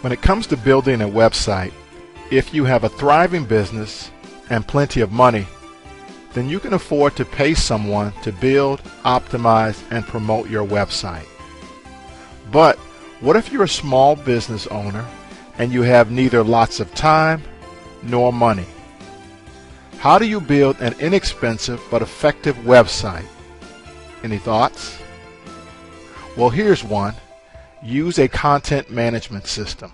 When it comes to building a website, if you have a thriving business and plenty of money, then you can afford to pay someone to build, optimize, and promote your website. But what if you're a small business owner and you have neither lots of time nor money? How do you build an inexpensive but effective website? Any thoughts? Well, here's one. Use a content management system.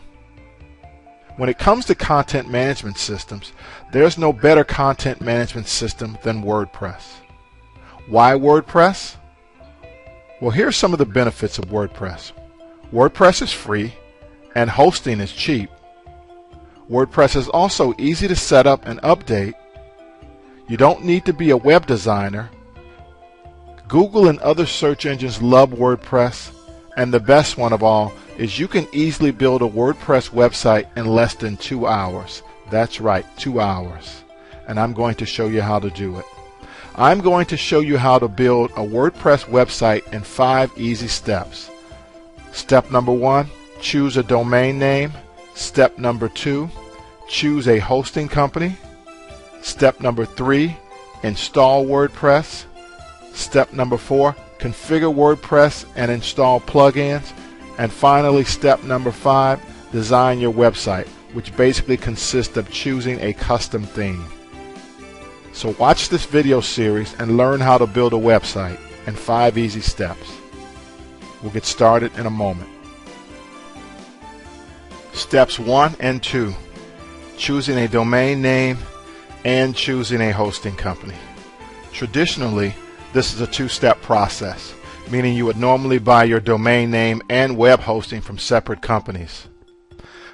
When it comes to content management systems, there's no better content management system than WordPress. Why WordPress? Well, here's some of the benefits of WordPress. WordPress is free and hosting is cheap. WordPress is also easy to set up and update. You don't need to be a web designer. Google and other search engines love WordPress, and the best one of all is you can easily build a WordPress website in less than 2 hours. That's right, 2 hours. And I'm going to show you how to do it. I'm going to show you how to build a WordPress website in 5 easy steps. Step number 1, choose a domain name. Step number 2, choose a hosting company. Step number 3, install WordPress. Step number 4, configure WordPress and install plugins. And finally, step number 5, design your website, which basically consists of choosing a custom theme. So watch this video series and learn how to build a website in 5 easy steps. We'll get started in a moment. Steps 1 and 2, choosing a domain name and choosing a hosting company. Traditionally, this is a 2-step process, meaning you would normally buy your domain name and web hosting from separate companies.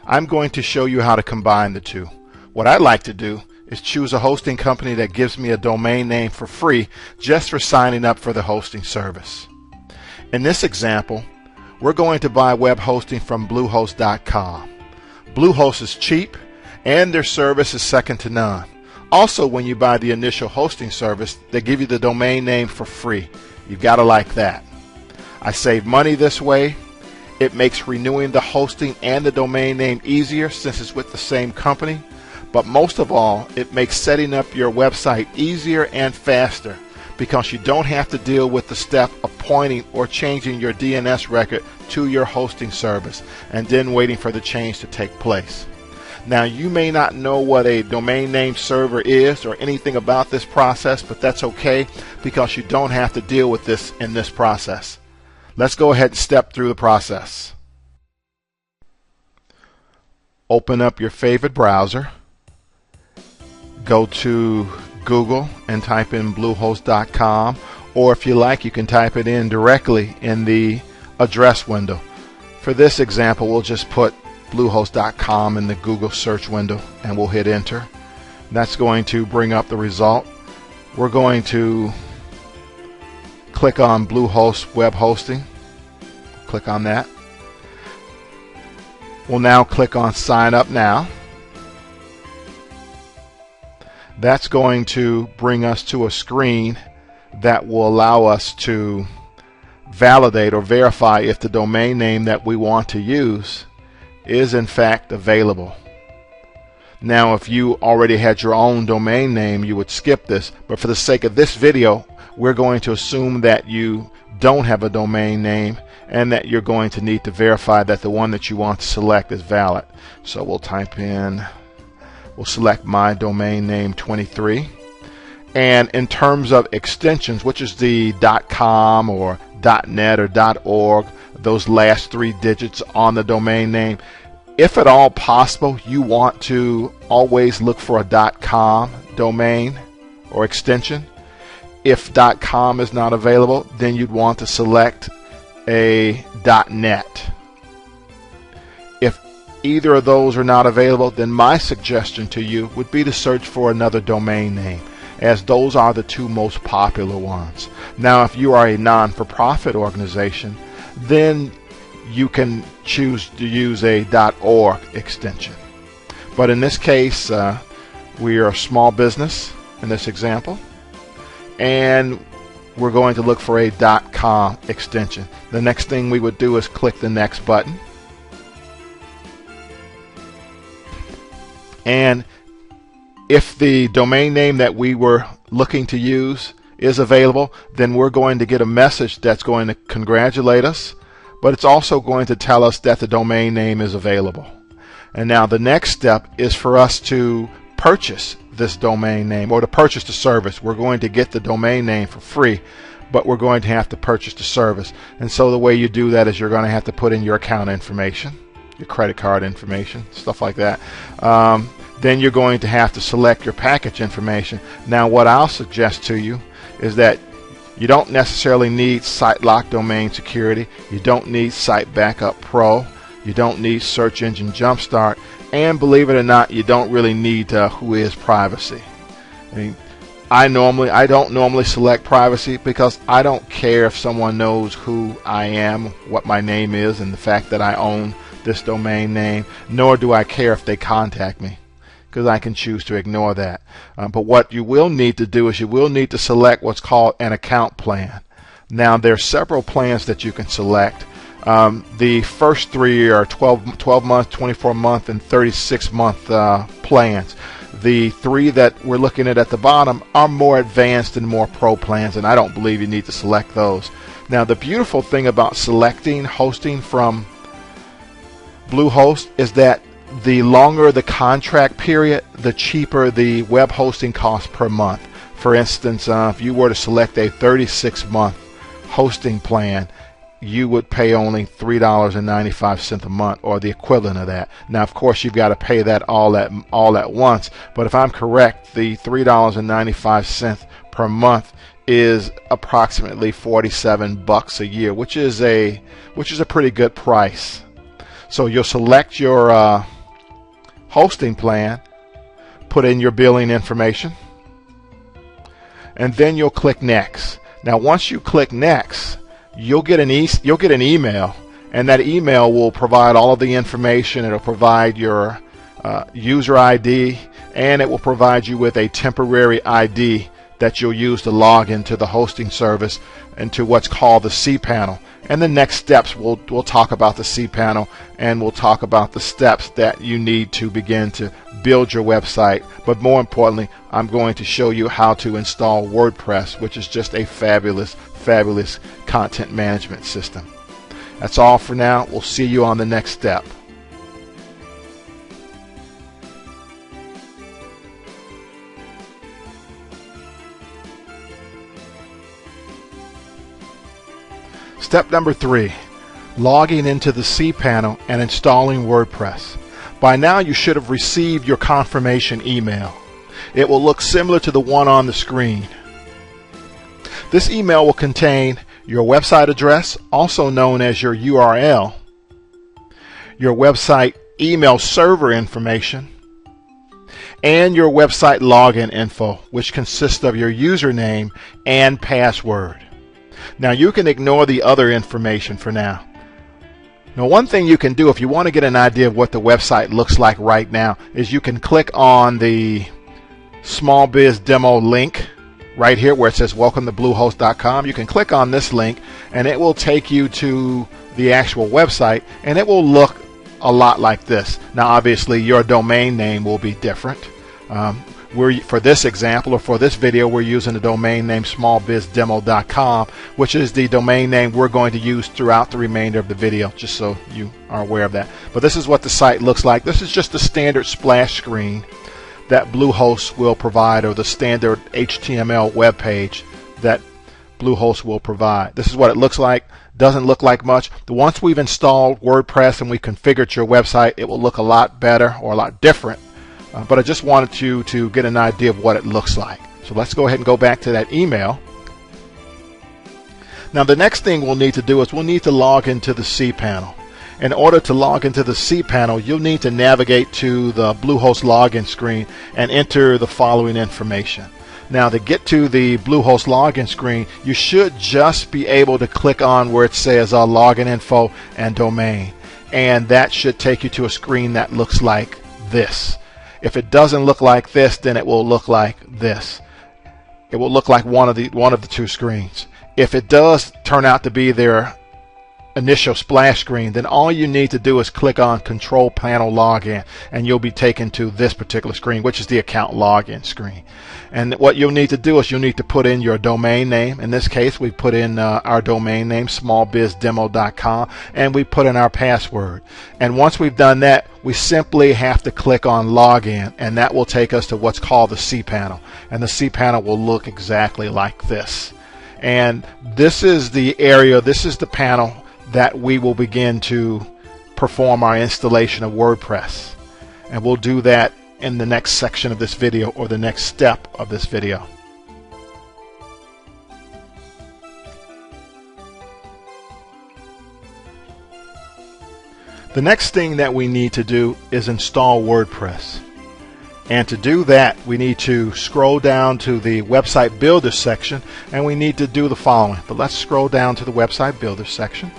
I'm going to show you how to combine the two. What I like to do is choose a hosting company that gives me a domain name for free just for signing up for the hosting service. In this example, we're going to buy web hosting from Bluehost.com. Bluehost is cheap and their service is second to none. Also, when you buy the initial hosting service, they give you the domain name for free. You've got to like that. I save money this way. It makes renewing the hosting and the domain name easier since it's with the same company. But most of all, it makes setting up your website easier and faster because you don't have to deal with the step of pointing or changing your DNS record to your hosting service and then waiting for the change to take place. Now, you may not know what a domain name server is or anything about this process, but that's okay because you don't have to deal with this in this process. Let's go ahead and step through the process. Open up your favorite browser. Go to Google and type in Bluehost.com, or if you like, you can type it in directly in the address window. For this example, we'll just put Bluehost.com in the Google search window and we'll hit enter. That's going to bring up the result. We're going to click on Bluehost web hosting. Click on that. We'll now click on sign up now. That's going to bring us to a screen that will allow us to validate or verify if the domain name that we want to use is in fact available. Now, if you already had your own domain name, you would skip this, but for the sake of this video, we're going to assume that you don't have a domain name and that you're going to need to verify that the one that you want to select is valid. So we'll select my domain name 23. And in terms of extensions, which is the .com or .net or .org, those last 3 digits on the domain name, if at all possible, you want to always look for a .com domain or extension. If .com is not available, then you'd want to select a .net. If either of those are not available, then my suggestion to you would be to search for another domain name, as those are the 2 most popular ones. Now, if you are a non-for-profit organization, then you can choose to use a .org extension. But in this case, we are a small business in this example, and we're going to look for a .com extension. The next thing we would do is click the next button. And if the domain name that we were looking to use is available, then we're going to get a message that's going to congratulate us, but it's also going to tell us that the domain name is available. And now the next step is for us to purchase this domain name, or to purchase the service. We're going to get the domain name for free, but we're going to have to purchase the service. And so the way you do that is you're going to have to put in your account information, your credit card information, stuff like that. Then you're going to have to select your package information. Now what I'll suggest to you is that you don't necessarily need SiteLock Domain Security. You don't need Site Backup Pro. You don't need Search Engine Jumpstart. And believe it or not, you don't really need Whois Privacy. I mean, I don't normally select privacy because I don't care if someone knows who I am, what my name is, and the fact that I own this domain name, nor do I care if they contact me, because I can choose to ignore that. But what you will need to do is you will need to select what's called an account plan. Now there are several plans that you can select. The first three are 12 month, 24 month, and 36 month plans. The three that we're looking at the bottom are more advanced and more pro plans, and I don't believe you need to select those. Now the beautiful thing about selecting hosting from Bluehost is that the longer the contract period, the cheaper the web hosting cost per month. For instance, if you were to select a 36-month hosting plan, you would pay only $3.95 a month, or the equivalent of that. Now, of course, you've got to pay that all at once. But if I'm correct, the $3.95 per month is approximately $47 a year, which is a pretty good price. So you'll select your hosting plan, put in your billing information, and then you'll click Next. Now, once you click Next, you'll get an email, and that email will provide all of the information. It'll provide your user ID, and it will provide you with a temporary ID that you'll use to log into the hosting service and to what's called the cPanel. And the next steps, we'll talk about the cPanel, and we'll talk about the steps that you need to begin to build your website. But more importantly, I'm going to show you how to install WordPress, which is just a fabulous content management system. That's all for now. We'll see you on the next step. Step number 3, logging into the cPanel and installing WordPress. By now you should have received your confirmation email. It will look similar to the one on the screen. This email will contain your website address, also known as your URL, your website email server information, and your website login info, which consists of your username and password. Now you can ignore the other information for now. Now one thing you can do if you want to get an idea of what the website looks like right now is you can click on the Small Biz Demo link right here where it says welcome to Bluehost.com. You can click on this link and it will take you to the actual website, and it will look a lot like this. Now obviously your domain name will be different. For this example, or for this video, we're using the domain name smallbizdemo.com, which is the domain name we're going to use throughout the remainder of the video, just so you are aware of that. But this is what the site looks like. This is just the standard splash screen that Bluehost will provide, or the standard HTML web page that Bluehost will provide. This is what it looks like. Doesn't look like much. Once we've installed WordPress and we configured your website, it will look a lot better, or a lot different. But I just wanted you to get an idea of what it looks like. So let's go ahead and go back to that email. Now the next thing we'll need to do is we'll need to log into the cPanel. In order to log into the cPanel, you'll need to navigate to the Bluehost login screen and enter the following information. Now to get to the Bluehost login screen, you should just be able to click on where it says login info and domain. And that should take you to a screen that looks like this. If it doesn't look like this, then it will look like this. It will look like one of the two screens. If it does turn out to be their initial splash screen, then all you need to do is click on Control Panel Login, and you'll be taken to this particular screen, which is the account login screen. And what you'll need to do is you'll need to put in your domain name. In this case, we put in our domain name, smallbizdemo.com, and we put in our password. And once we've done that, we simply have to click on Login, and that will take us to what's called the cPanel. And the cPanel will look exactly like this. And this is the area, this is the panel that we will begin to perform our installation of WordPress. And we'll do that in the next section of this video, or the next step of this video. The next thing that we need to do is install WordPress. And to do that, we need to scroll down to the Website Builder section, and we need to do the following. But let's scroll down to the Website Builder section.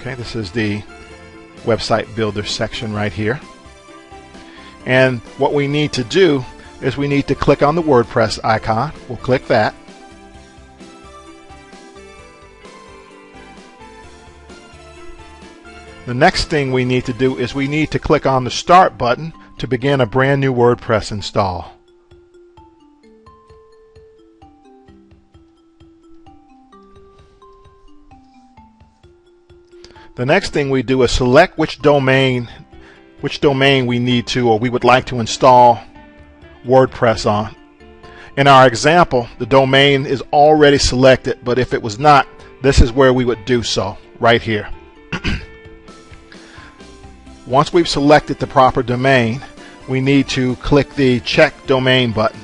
Okay, this is the Website Builder section right here. And what we need to do is we need to click on the WordPress icon. We'll click that. The next thing we need to do is we need to click on the Start button to begin a brand new WordPress install. The next thing we do is select which domain we need to, or we would like to install WordPress on. In our example, the domain is already selected, but if it was not, this is where we would do so, right here. Once we've selected the proper domain, we need to click the Check Domain button.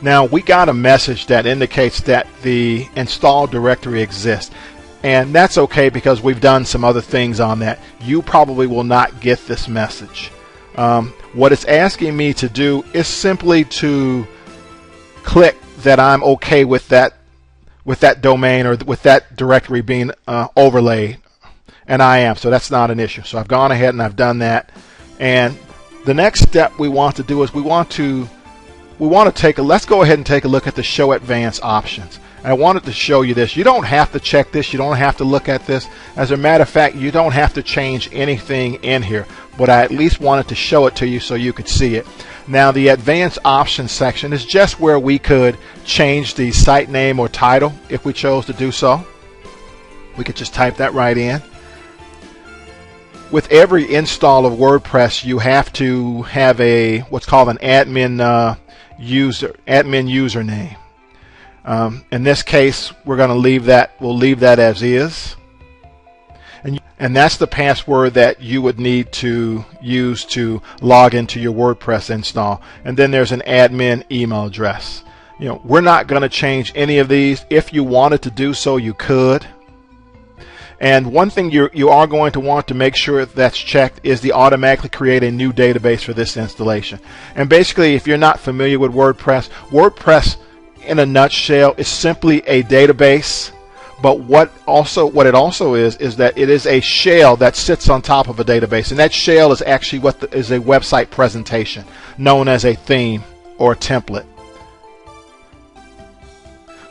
Now, we got a message that indicates that the install directory exists, and that's okay because we've done some other things on that. You probably will not get this message. What it's asking me to do is simply to click that I'm okay with that domain, or with that directory being overlaid, and I am, so that's not an issue. So I've gone ahead and I've done that. And the next step we want to do is let's go ahead and take a look at the Show Advanced options. And I wanted to show you this. You don't have to check this, you don't have to look at this. As a matter of fact, you don't have to change anything in here, but I at least wanted to show it to you so you could see it. Now, the Advanced Options section is just where we could change the site name or title if we chose to do so. We could just type that right in. With every install of WordPress, you have to have what's called an admin username. In this case, we're going to leave that. We'll leave that as is. And that's the password that you would need to use to log into your WordPress install. And then there's an admin email address. We're not going to change any of these. If you wanted to do so, you could. And one thing you are going to want to make sure that's checked is the automatically create a new database for this installation. And basically, if you're not familiar with WordPress in a nutshell is simply a database. But what it also is that it is a shell that sits on top of a database, and that shell is actually is a website presentation known as a theme or a template.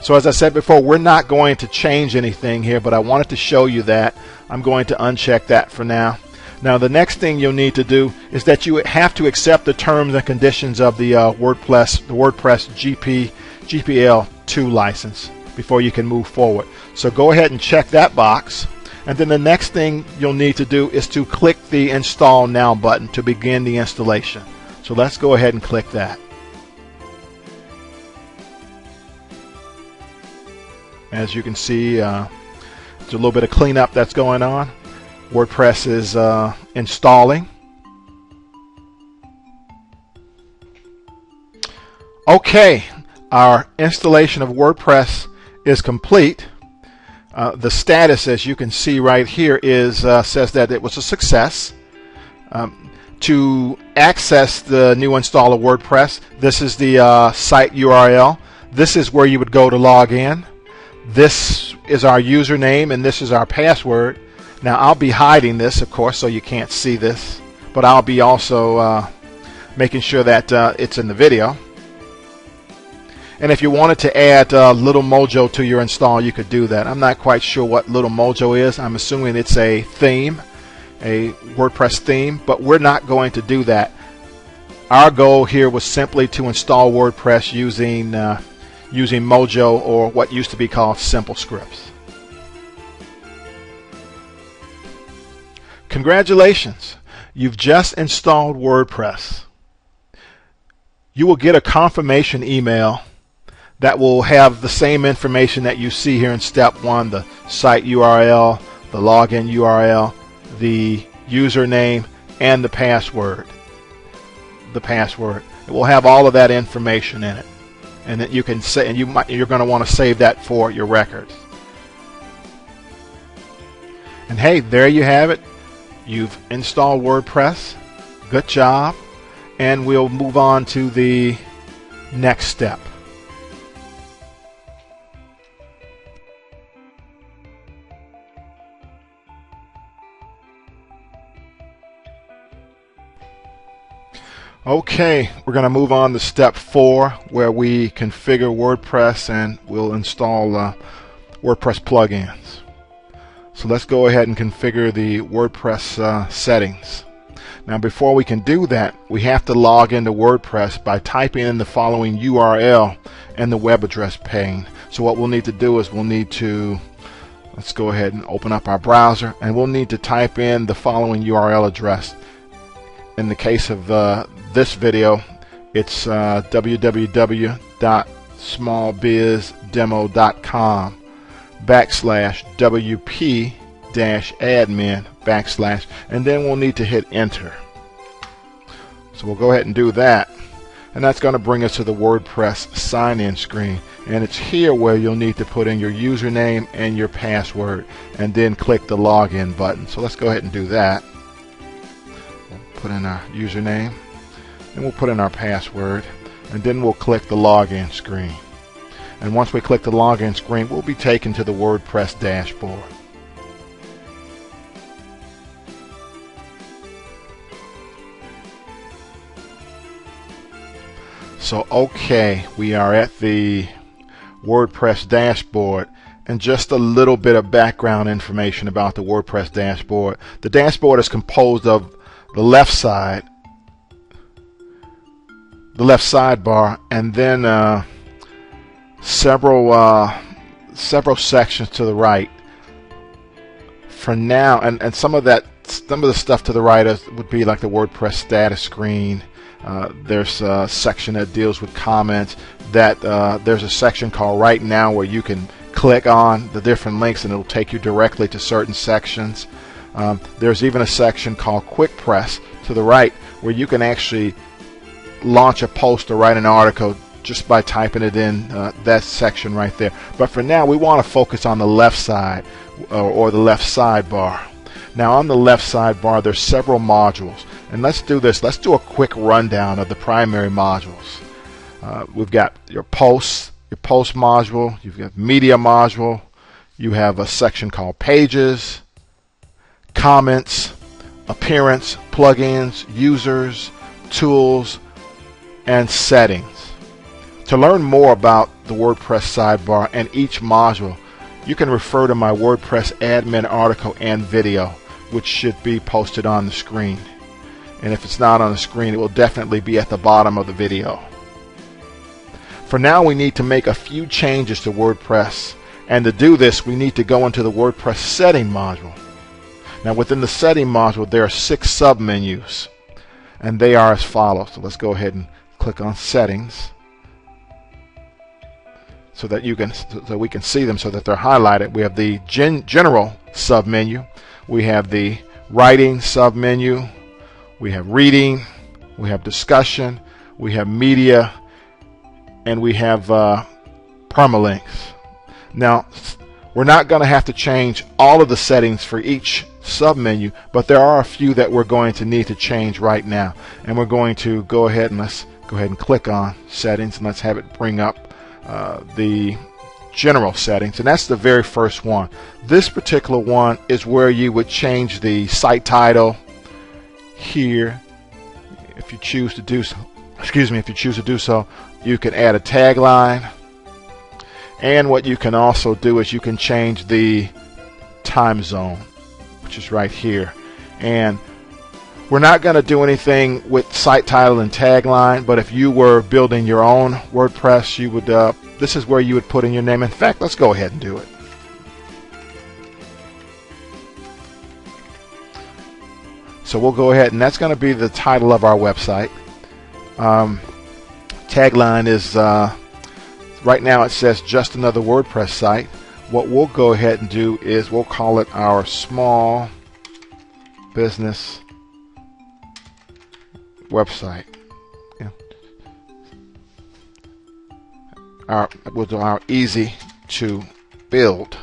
So as I said before, we're not going to change anything here, but I wanted to show you that. I'm going to uncheck that for now. Now, the next thing you'll need to do is that you have to accept the terms and conditions of the WordPress GPL 2 license before you can move forward. So go ahead and check that box, and then the next thing you'll need to do is to click the Install Now button to begin the installation. So let's go ahead and click that. As you can see, there's a little bit of cleanup that's going on. WordPress is installing. Okay, our installation of WordPress is complete. The status, as you can see right here, says that it was a success. To access the new install of WordPress, this is the site URL. This is where you would go to log in. This is our username, and this is our password. Now, I'll be hiding this, of course, so you can't see this, but I'll be also making sure that it's in the video. And if you wanted to add Little Mojo to your install, you could do that. I'm not quite sure what Little Mojo is. I'm assuming it's a theme, a WordPress theme, but we're not going to do that. Our goal here was simply to install WordPress using Mojo, or what used to be called Simple Scripts. Congratulations! You've just installed WordPress. You will get a confirmation email that will have the same information that you see here in step 1, the site URL, the login URL, the username, and the password. It will have all of that information in it, and that you can say, and you're going to want to save that for your records. And hey, there you have it. You've installed WordPress. Good job. And we'll move on to the next step. Okay, we're going to move on to step 4, where we configure WordPress and we'll install WordPress plugins. So let's go ahead and configure the WordPress settings. Now, before we can do that, we have to log into WordPress by typing in the following URL in the web address pane. So what we'll need to do is let's go ahead and open up our browser, and we'll need to type in the following URL address. In the case of this video, it's www.smallbizdemo.com/wp-admin/ and then we'll need to hit enter. So we'll go ahead and do that, and that's going to bring us to the WordPress sign-in screen, and it's here where you'll need to put in your username and your password, and then click the login button. So let's go ahead and do that. We'll put in our username, and we'll put in our password, and then we'll click the login screen. And once we click the login screen, we'll be taken to the WordPress dashboard. So okay, we are at the WordPress dashboard, and just a little bit of background information about the WordPress dashboard. The dashboard is composed of the left side, the left sidebar, and then several sections to the right. For now, and some of the stuff to the right would be like the WordPress status screen. There's a section that deals with comments. There's a section called Right Now where you can click on the different links and it'll take you directly to certain sections. There's even a section called Quick Press to the right where you can actually launch a post or write an article just by typing it in that section right there. But for now, we want to focus on the left side or the left sidebar. Now on the left sidebar, there's several modules, and let's do this. Let's do a quick rundown of the primary modules. We've got your post module, you've got media module, you have a section called pages, comments, appearance, plugins, users, tools, and settings. To learn more about the WordPress sidebar and each module, you can refer to my WordPress admin article and video, which should be posted on the screen. And if it's not on the screen, it will definitely be at the bottom of the video. For now, we need to make a few changes to WordPress, and to do this, we need to go into the WordPress setting module. Now within the setting module, there are 6 submenus, and they are as follows. So let's go ahead and click on settings, so that we can see them, so that they're highlighted. We have the general submenu, we have the writing submenu, we have reading, we have discussion, we have media, and we have permalinks. Now we're not going to have to change all of the settings for each submenu, but there are a few that we're going to need to change right now, and we're going to go ahead and let's go ahead and click on settings, and let's have it bring up the general settings, and that's the very first one. This particular one is where you would change the site title here, if you choose to do so, you can add a tagline. And what you can also do is you can change the time zone, which is right here. And we're not going to do anything with site title and tagline, but if you were building your own WordPress, you would this is where you would put in your name. In fact, let's go ahead and do it. So we'll go ahead, and that's going to be the title of our website. Tagline is right now it says just another WordPress site. What we'll go ahead and do is we'll call it our small business website. We'll do our easy to build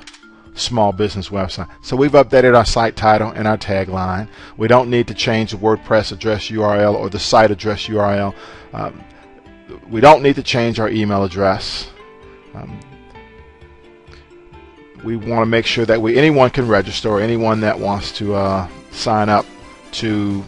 small business website. So we've updated our site title and our tagline. We don't need to change the WordPress address URL or the site address URL. We don't need to change our email address. We want to make sure that anyone can register, or anyone that wants to sign up to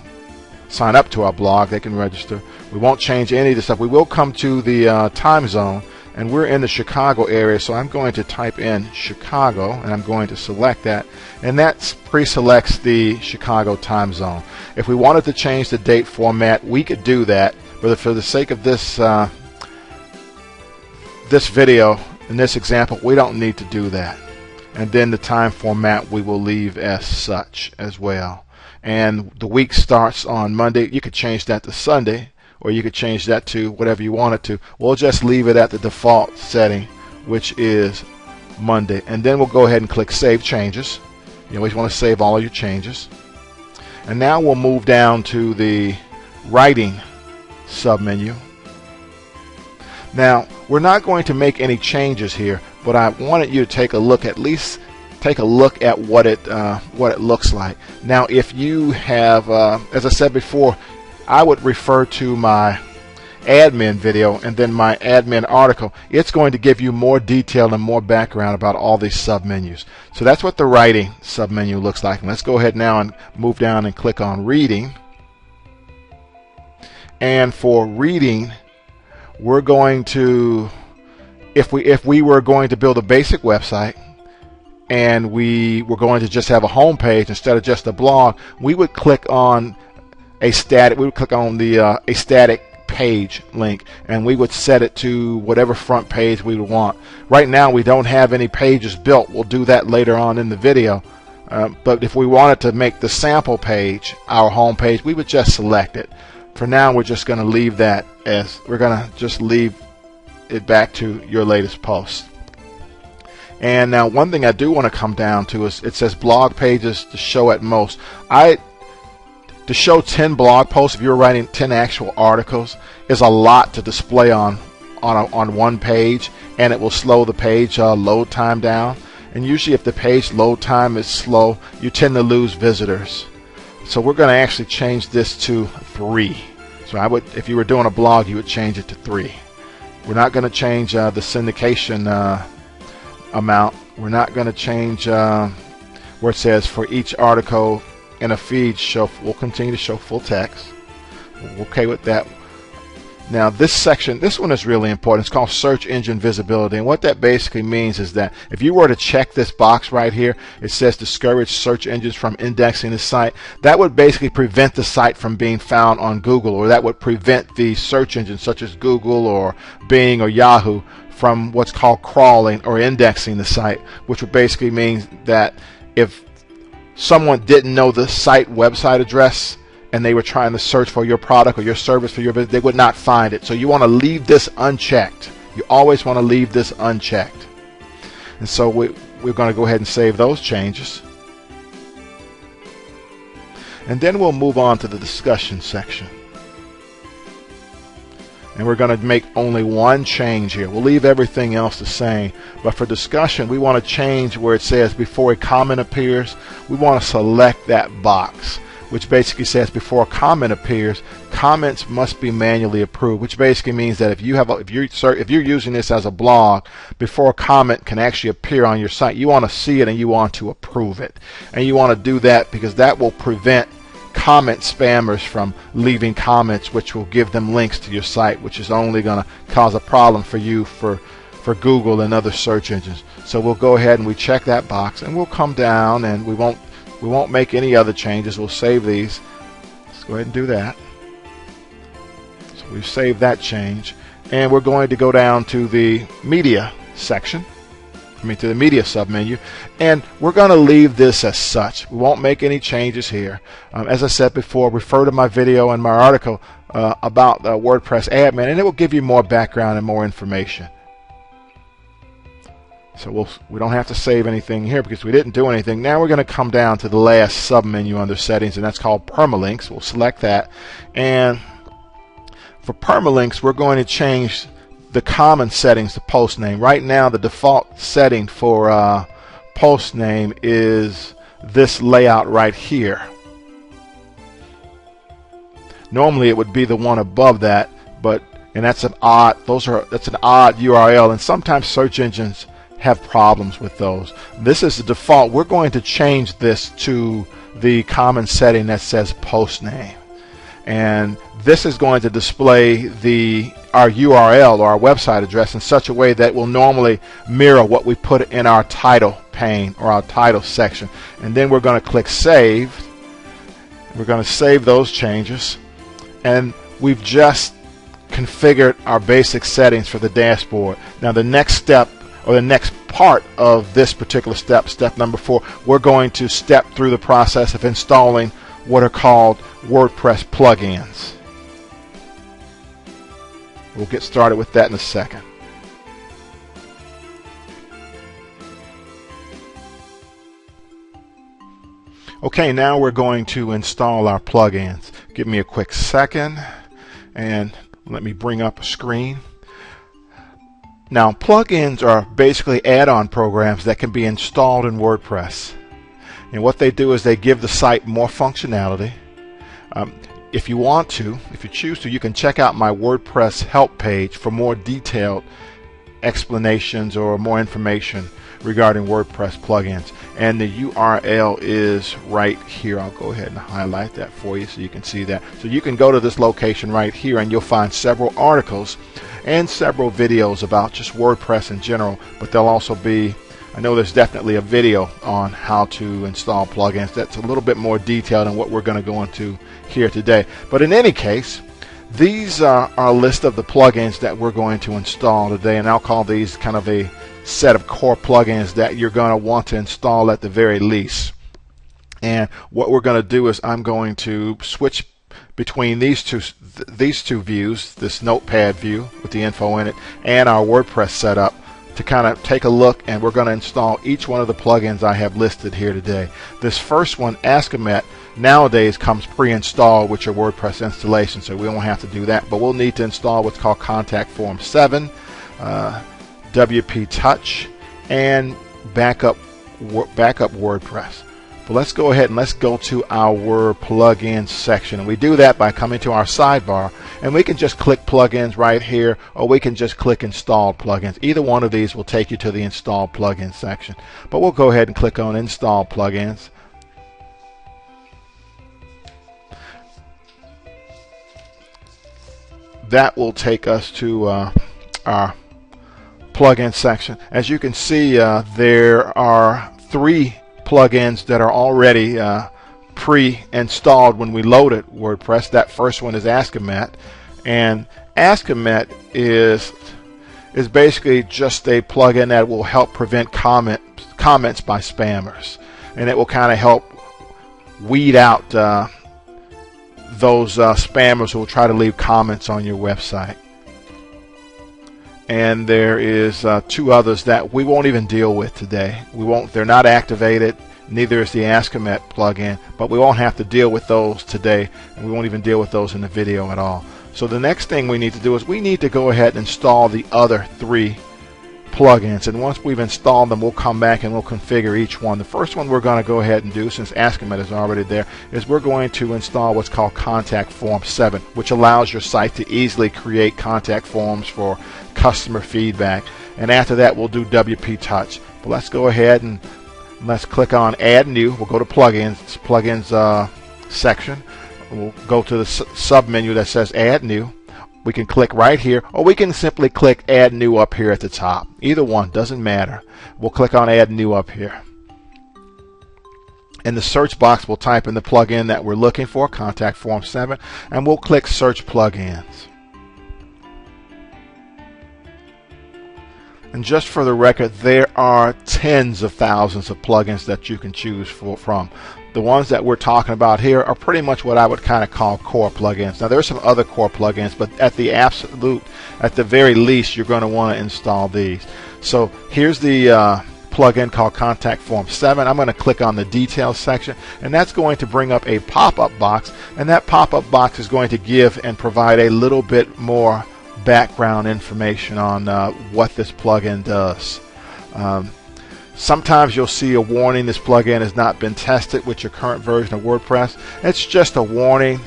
our blog, they can register. We won't change any of this stuff. We will come to the time zone, and we're in the Chicago area, so I'm going to type in Chicago, and I'm going to select that, and that pre-selects the Chicago time zone. If we wanted to change the date format, we could do that, but for the sake of this this video, in this example, we don't need to do that. And then the time format we will leave as such as well. And the week starts on Monday. You could change that to Sunday, or you could change that to whatever you want it to. We'll just leave it at the default setting, which is Monday. And then we'll go ahead and click Save Changes. You always want to save all of your changes. And now we'll move down to the Writing submenu. Now, we're not going to make any changes here, but I wanted you to take a look, at least take a look at what it looks like. Now, if you have, as I said before, I would refer to my admin video and then my admin article. It's going to give you more detail and more background about all these submenus. So that's what the Writing submenu looks like. And let's go ahead now and move down and click on Reading. And for Reading, we're going to, if we were going to build a basic website and we were going to just have a home page instead of just a blog, we would click on a static page link, and we would set it to whatever front page we would want. Right now we don't have any pages built. We'll do that later on in the video. But if we wanted to make the sample page our home page, we would just select it. For now, we're just going to leave that as, we're going to just leave it back to your latest post. And now one thing I do want to come down to is it says blog pages to show at most. To show 10 blog posts, if you're writing 10 actual articles, is a lot to display on one page, and it will slow the page load time down. And usually if the page load time is slow, you tend to lose visitors. So we're going to actually change this to 3. So I would, if you were doing a blog, you would change it to 3. We're not going to change the syndication amount. We're not going to change where it says for each article in a feed we'll continue to show full text. We're okay with that. Now this section, this one is really important. It's called search engine visibility, and what that basically means is that if you were to check this box right here, it says discourage search engines from indexing the site. That would basically prevent the site from being found on Google, or that would prevent the search engines such as Google or Bing or Yahoo from what's called crawling or indexing the site, which would basically mean that if someone didn't know the site website address and they were trying to search for your product or your service for your business, they would not find it. So you want to leave this unchecked. You always want to leave this unchecked. And so we're going to go ahead and save those changes. And then we'll move on to the discussion section. And we're going to make only one change here. We'll leave everything else the same. But for discussion, we want to change where it says before a comment appears. We want to select that box, which basically says before a comment appears, comments must be manually approved, which basically means that if you're using this as a blog, before a comment can actually appear on your site, you want to see it and you want to approve it. And you want to do that because that will prevent comment spammers from leaving comments, which will give them links to your site, which is only going to cause a problem for you for Google and other search engines. So we'll go ahead and we check that box, and we'll come down, and we won't make any other changes. We'll save these. Let's go ahead and do that. So we've saved that change, and we're going to go down to the media section. To the media submenu, and we're going to leave this as such. We won't make any changes here. As I said before, refer to my video and my article about WordPress admin, and it will give you more background and more information. So we don't have to save anything here because we didn't do anything. Now we're going to come down to the last submenu under settings, and that's called permalinks. We'll select that, and for permalinks we're going to change the common settings to post name. Right now the default setting for post name is this layout right here. Normally it would be the one above that, and that's an odd URL, and sometimes search engines have problems with those. This is the default. We're going to change this to the common setting that says post name, and this is going to display our URL or our website address in such a way that will normally mirror what we put in our title pane or our title section. And then we're going to click save. We're going to save those changes, and we've just configured our basic settings for the dashboard. Now the next step, or the next part of this particular step, step number 4, we're going to step through the process of installing what are called WordPress plugins. We'll get started with that in a second. Okay, now we're going to install our plugins. Give me a quick second and let me bring up a screen. Now, plugins are basically add-on programs that can be installed in WordPress. And what they do is they give the site more functionality. If you want to, if you choose to, you can check out my WordPress help page for more detailed explanations or more information regarding WordPress plugins. And the URL is right here. I'll go ahead and highlight that for you so you can see that. So you can go to this location right here, and you'll find several articles and several videos about just WordPress in general, but there'll also be, I know there's definitely a video on how to install plugins that's a little bit more detailed than what we're going to go into here today. But in any case, these are a list of the plugins that we're going to install today, and I'll call these kind of a set of core plugins that you're going to want to install at the very least. And what we're going to do is I'm going to switch between these two views, this notepad view with the info in it and our WordPress setup, to kind of take a look, and we're going to install each one of the plugins I have listed here today. This first one, Ask-A-Met, nowadays comes pre-installed with your WordPress installation, so we won't have to do that, but we'll need to install what's called Contact Form 7, WP Touch, and backup WordPress. But let's go ahead and let's go to our plugins section, and we do that by coming to our sidebar, and we can just click plugins right here, or we can just click install plugins. Either one of these will take you to the install plugins section, but we'll go ahead and click on install plugins. That will take us to our plugin section. As you can see, there are 3 plugins that are already pre-installed when we loaded WordPress. That first one is Ask-A-Met, and Ask-A-Met is basically just a plugin that will help prevent comments by spammers, and it will kind of help weed out those spammers who will try to leave comments on your website. And there is 2 others that we won't even deal with today. They're not activated. Neither is the Ask-A-Met plugin, but we won't have to deal with those today, and we won't even deal with those in the video at all. So the next thing we need to do is we need to go ahead and install the other 3 plugins, and once we've installed them, we'll come back and we'll configure each one. The first one we're going to go ahead and do, since Ask-A-Met is already there, is we're going to install what's called Contact Form 7, which allows your site to easily create contact forms for customer feedback. And after that, we'll do WP Touch. But let's go ahead and let's click on Add New. We'll go to Plugins, section. We'll go to the sub menu that says Add New. We can click right here, or we can simply click Add New up here at the top. Either one, doesn't matter. We'll click on Add New up here. In the search box, we'll type in the plugin that we're looking for, Contact Form 7, and we'll click Search Plugins. And just for the record, there are tens of thousands of plugins that you can choose from. The ones that we're talking about here are pretty much what I would kind of call core plugins. Now, there are some other core plugins, but at the very least, you're going to want to install these. So here's the plugin called Contact Form 7. I'm going to click on the details section, and that's going to bring up a pop-up box, and that pop-up box is going to give and provide a little bit more background information on what this plugin does. Sometimes you'll see a warning this plugin has not been tested with your current version of WordPress. It's just a warning.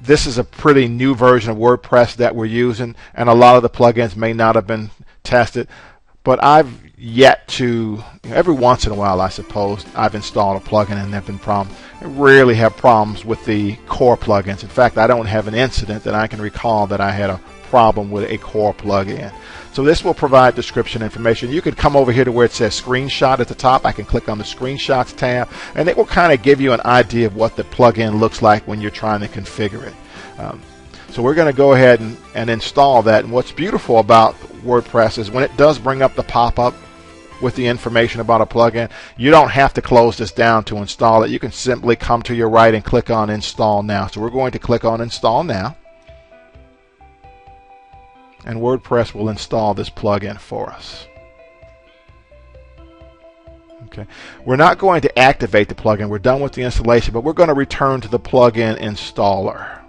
This is a pretty new version of WordPress that we're using, and a lot of the plugins may not have been tested, but I've yet to, every once in a while I suppose, I've installed a plugin and there have been problems. I rarely have problems with the core plugins. In fact, I don't have an incident that I can recall that I had a problem with a core plugin. So this will provide description information. You could come over here to where it says screenshot at the top. I can click on the screenshots tab, and it will kind of give you an idea of what the plugin looks like when you're trying to configure it. So we're going to go ahead and install that. And what's beautiful about WordPress is when it does bring up the pop-up with the information about a plugin, you don't have to close this down to install it. You can simply come to your right and click on Install Now. So we're going to click on Install Now, and WordPress will install this plugin for us. Okay. We're not going to activate the plugin. We're done with the installation, but we're going to return to the plugin installer,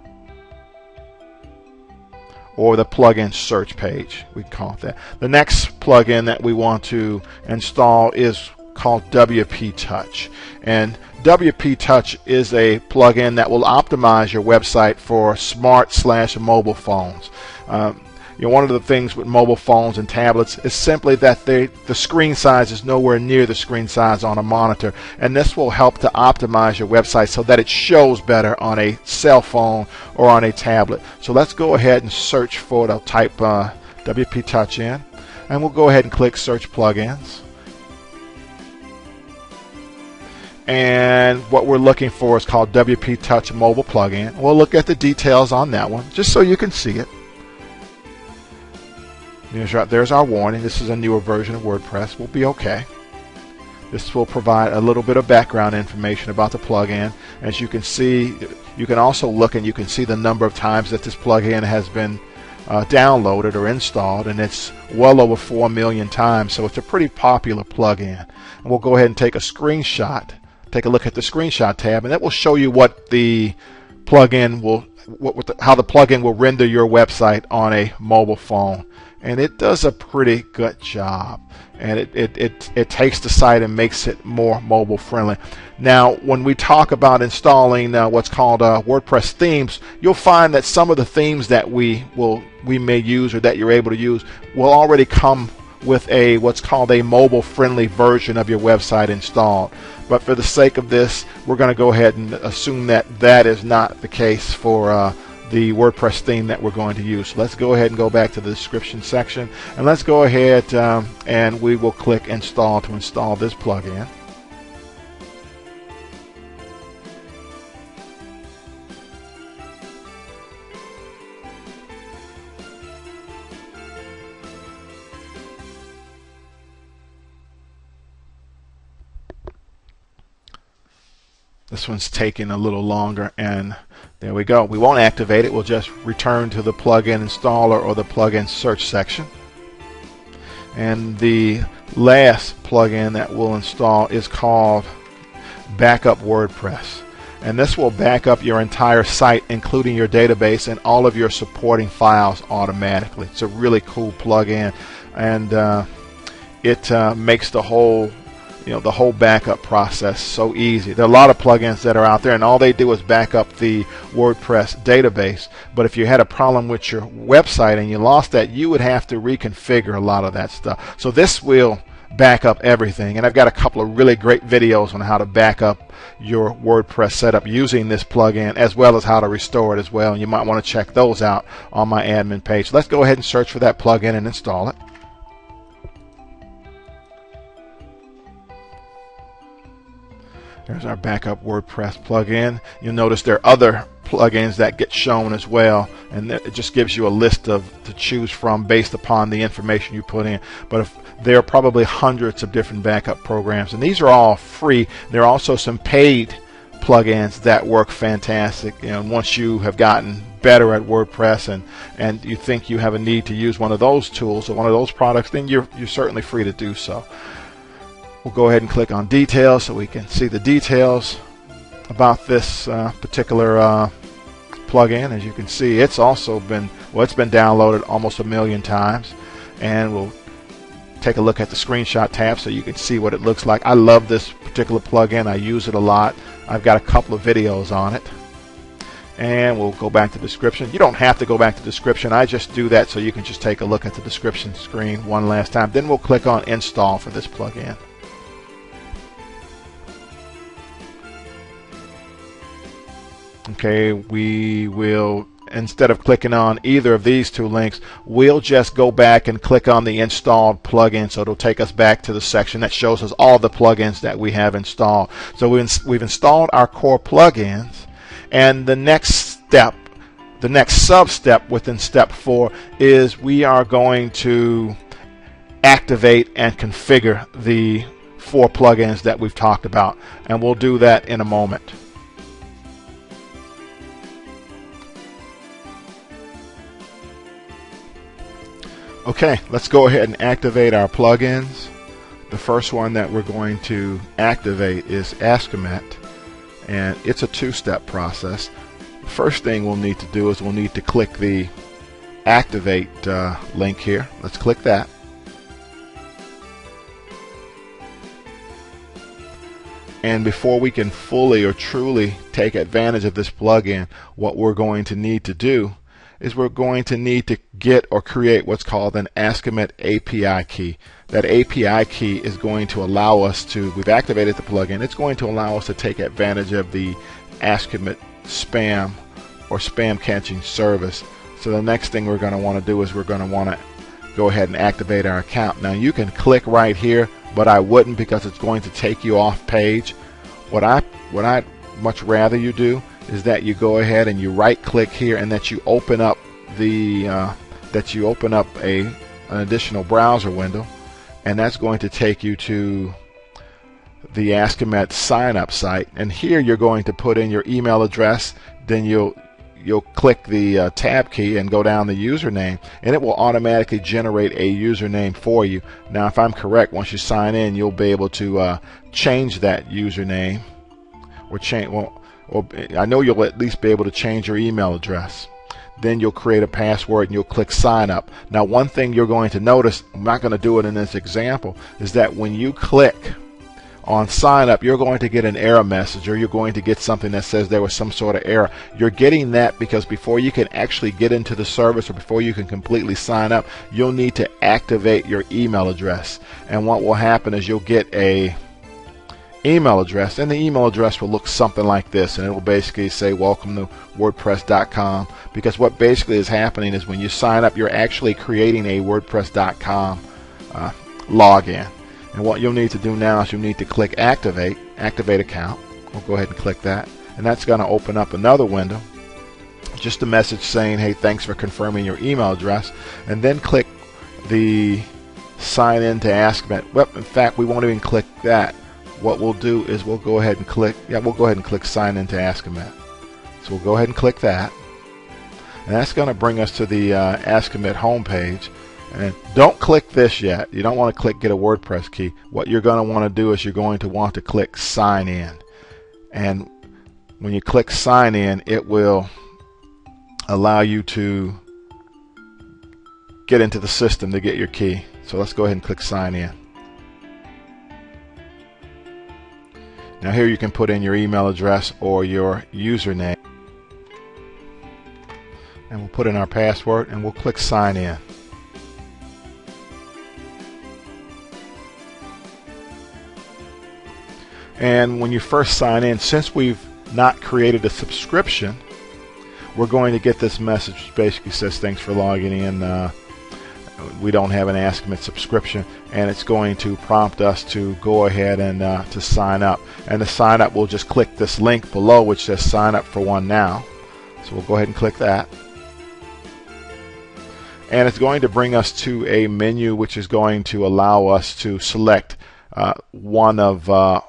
or the plugin search page, we call it that. The next plugin that we want to install is called WP Touch. And WP Touch is a plugin that will optimize your website for smart/mobile phones. One of the things with mobile phones and tablets is simply that the screen size is nowhere near the screen size on a monitor, and this will help to optimize your website so that it shows better on a cell phone or on a tablet. So let's go ahead and search for it. I'll type WP Touch in, and we'll go ahead and click Search Plugins. And what we're looking for is called WP Touch Mobile Plugin. We'll look at the details on that one just so you can see it. There's our warning. This is a newer version of WordPress. We'll be okay. This will provide a little bit of background information about the plugin. As you can see, you can also look and you can see the number of times that this plugin has been downloaded or installed, and it's well over 4 million times, so it's a pretty popular plugin. And we'll go ahead and take a screenshot. Take a look at the screenshot tab, and that will show you what the plugin will, how the plugin will render your website on a mobile phone. And it does a pretty good job, and it takes the site and makes it more mobile friendly. Now, when we talk about installing what's called WordPress themes, you'll find that some of the themes that we may use or that you're able to use will already come with what's called a mobile friendly version of your website installed. But for the sake of this, we're going to go ahead and assume that that is not the case for the WordPress theme that we're going to use. So let's go ahead and go back to the description section, and let's go ahead and we will click Install to install this plugin. This one's taking a little longer, and there we go. We won't activate it. We'll just return to the plugin installer or the plugin search section. And the last plugin that we'll install is called Backup WordPress. And this will back up your entire site, including your database and all of your supporting files automatically. It's a really cool plugin, and it makes the whole backup process so easy. There are a lot of plugins that are out there, and all they do is back up the WordPress database. But if you had a problem with your website and you lost that, you would have to reconfigure a lot of that stuff. So this will back up everything. And I've got a couple of really great videos on how to back up your WordPress setup using this plugin, as well as how to restore it as well. And you might want to check those out on my admin page. So let's go ahead and search for that plugin and install it. There's our backup WordPress plugin. You'll notice there are other plugins that get shown as well, and it just gives you a list to choose from based upon the information you put in. But there are probably hundreds of different backup programs, and these are all free. There are also some paid plugins that work fantastic. Once you have gotten better at WordPress and you think you have a need to use one of those tools or one of those products, then you're certainly free to do so. We'll go ahead and click on details so we can see the details about this particular plugin. As you can see, it's also been downloaded almost 1 million times, and we'll take a look at the screenshot tab so you can see what it looks like. I love this particular plugin. I use it a lot. I've got a couple of videos on it. And we'll go back to the description. You don't have to go back to the description. I just do that so you can just take a look at the description screen one last time. Then we'll click on install for this plugin. Okay, we will, instead of clicking on either of these two links, we'll just go back and click on the installed plugin. So it'll take us back to the section that shows us all the plugins that we have installed. So we've installed our core plugins, and the next step, the next sub-step within step 4 is we are going to activate and configure the 4 plugins that we've talked about, and we'll do that in a moment. Okay, let's go ahead and activate our plugins. The first one that we're going to activate is Askomet, and it's a 2-step process. The first thing we'll need to do is we'll need to click the activate link here. Let's click that. And before we can fully or truly take advantage of this plugin, what we're going to need to do is we're going to need to get or create what's called an Askomet API key. That API key is going to allow us to, we've activated the plugin, it's going to allow us to take advantage of the Askomet spam or spam catching service. So the next thing we're going to want to do is we're going to want to go ahead and activate our account. Now you can click right here, but I wouldn't, because it's going to take you off page. What I'd much rather you do is that you go ahead and you right click here, and that you open up an additional browser window, and that's going to take you to the Askomet sign up site. And here you're going to put in your email address, then you'll click the tab key and go down the username, and it will automatically generate a username for you. Now if I'm correct, once you sign in, you'll be able to change that username, or I know you'll at least be able to change your email address. Then you'll create a password and you'll click sign up. Now one thing you're going to notice, I'm not going to do it in this example, is that when you click on sign up, you're going to get an error message, or you're going to get something that says there was some sort of error. You're getting that because before you can actually get into the service, or before you can completely sign up, you'll need to activate your email address. And what will happen is you'll get a email address, and the email address will look something like this, and it will basically say welcome to WordPress.com, because what basically is happening is when you sign up, you're actually creating a WordPress.com login. And what you'll need to do now is you'll need to click activate account. We'll go ahead and click that, and that's going to open up another window, just a message saying, hey, thanks for confirming your email address, and then click the sign in to Askomet. Well, in fact, we won't even click that. What we'll do is we'll go ahead and click sign into Askomet. So we'll go ahead and click that, and that's going to bring us to the Askomet homepage. And don't click this yet. You don't want to click get a WordPress key. What you're going to want to do is you're going to want to click sign in, and when you click sign in, it will allow you to get into the system to get your key. So let's go ahead and click sign in. Now here you can put in your email address or your username, and we'll put in our password, and we'll click sign in. And when you first sign in, since we've not created a subscription, we're going to get this message which basically says thanks for logging in. We don't have an Ask Commit subscription, and it's going to prompt us to go ahead and to sign up. And to sign up, we'll just click this link below which says sign up for one now. So we'll go ahead and click that. And it's going to bring us to a menu which is going to allow us to select one of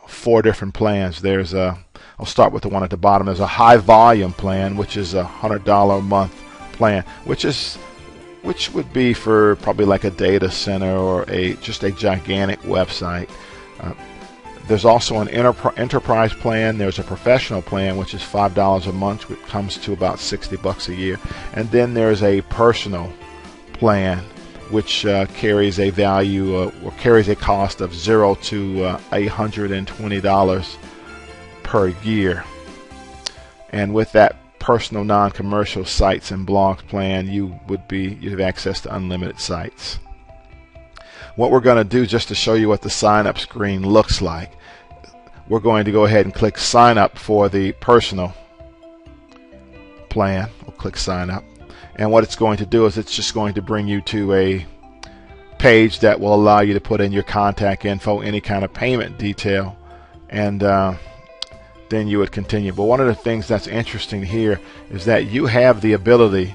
4 different plans. I'll start with the one at the bottom. There's a high volume plan, which is a $100 a month plan, which would be for probably like a data center or just a gigantic website. There's also an enterprise plan. There's a professional plan, which is $5 a month, which comes to about $60 a year. And then there's a personal plan, which carries a value or carries a cost of $0 to $120 per year. And with that personal non-commercial sites and blogs plan, you have access to unlimited sites. What we're going to do, just to show you what the sign up screen looks like, we're going to go ahead and click sign up for the personal plan. We'll click sign up, and what it's going to do is it's just going to bring you to a page that will allow you to put in your contact info, any kind of payment detail, and then you would continue. But one of the things that's interesting here is that you have the ability,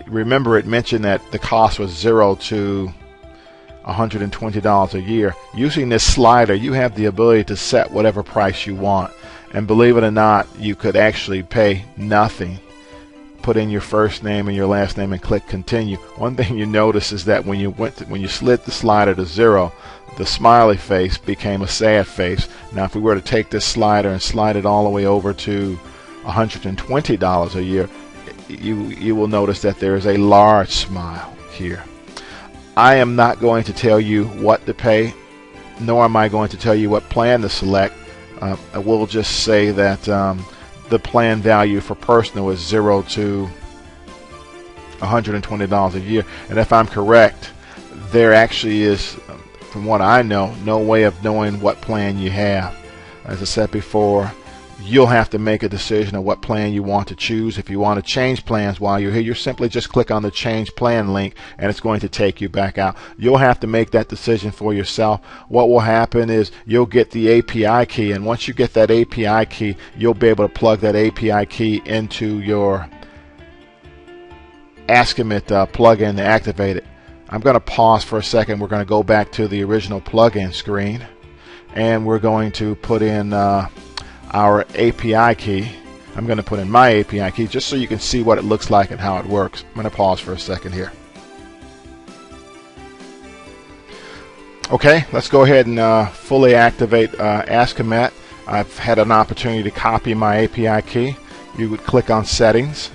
remember it mentioned that the cost was $0 to $120 a year. Using this slider, you have the ability to set whatever price you want, and believe it or not, you could actually pay nothing. Put in your first name and your last name and click continue. One thing you notice is that when you slid the slider to 0, the smiley face became a sad face. Now if we were to take this slider and slide it all the way over to $120 a year, you will notice that there is a large smile here. I am not going to tell you what to pay, nor am I going to tell you what plan to select. I will just say that the plan value for personal is $0 to $120 a year. And if I'm correct, there actually is, from what I know, no way of knowing what plan you have. As I said before, you'll have to make a decision of what plan you want to choose. If you want to change plans while you're here, you simply just click on the change plan link and it's going to take you back out. You'll have to make that decision for yourself. What will happen is you'll get the API key, and once you get that API key, you'll be able to plug that API key into your Ask Commit plugin to activate it. I'm going to pause for a second. We're going to go back to the original plugin screen, and we're going to put in our API key. I'm going to put in my API key just so you can see what it looks like and how it works. I'm going to pause for a second here. Okay, let's go ahead and fully activate Ask Commit. I've had an opportunity to copy my API key. You would click on Settings.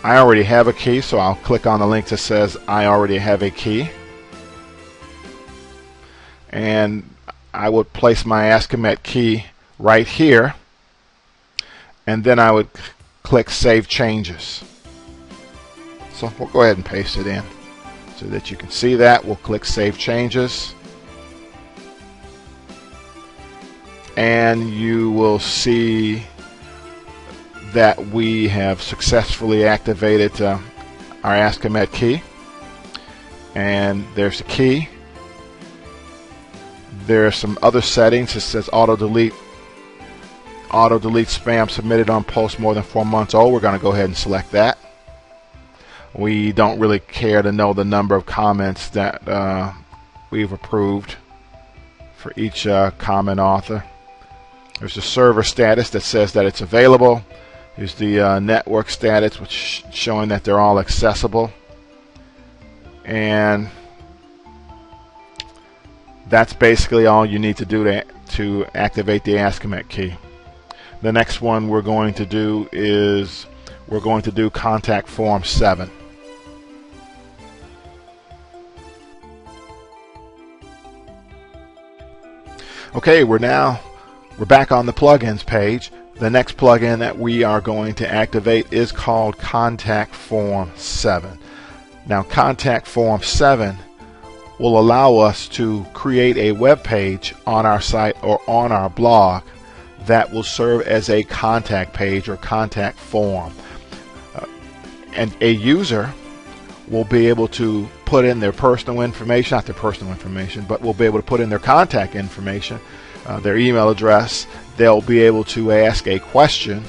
I already have a key, so I'll click on the link that says I already have a key. And I would place my Ask Commit key right here, and then I would click Save Changes. So we'll go ahead and paste it in so that you can see that. We'll click Save Changes, and you will see that we have successfully activated our Ask Commit key. And there's the key. There are some other settings. It says auto delete spam submitted on post more than 4 months old. We're going to go ahead and select that. We don't really care to know the number of comments that we've approved for each comment author. There's the server status that says that it's available. Here's the network status, which is showing that they're all accessible. And that's basically all you need to do to activate the Ask Commit key. The next one we're going to do is we're going to do Contact Form 7. Okay, we're back on the plugins page. The next plugin that we are going to activate is called Contact Form 7. Now, Contact Form 7 will allow us to create a web page on our site or on our blog that will serve as a contact page or contact form. And a user will be able to put in their personal information, not their personal information, but will be able to put in their contact information, their email address. They'll be able to ask a question,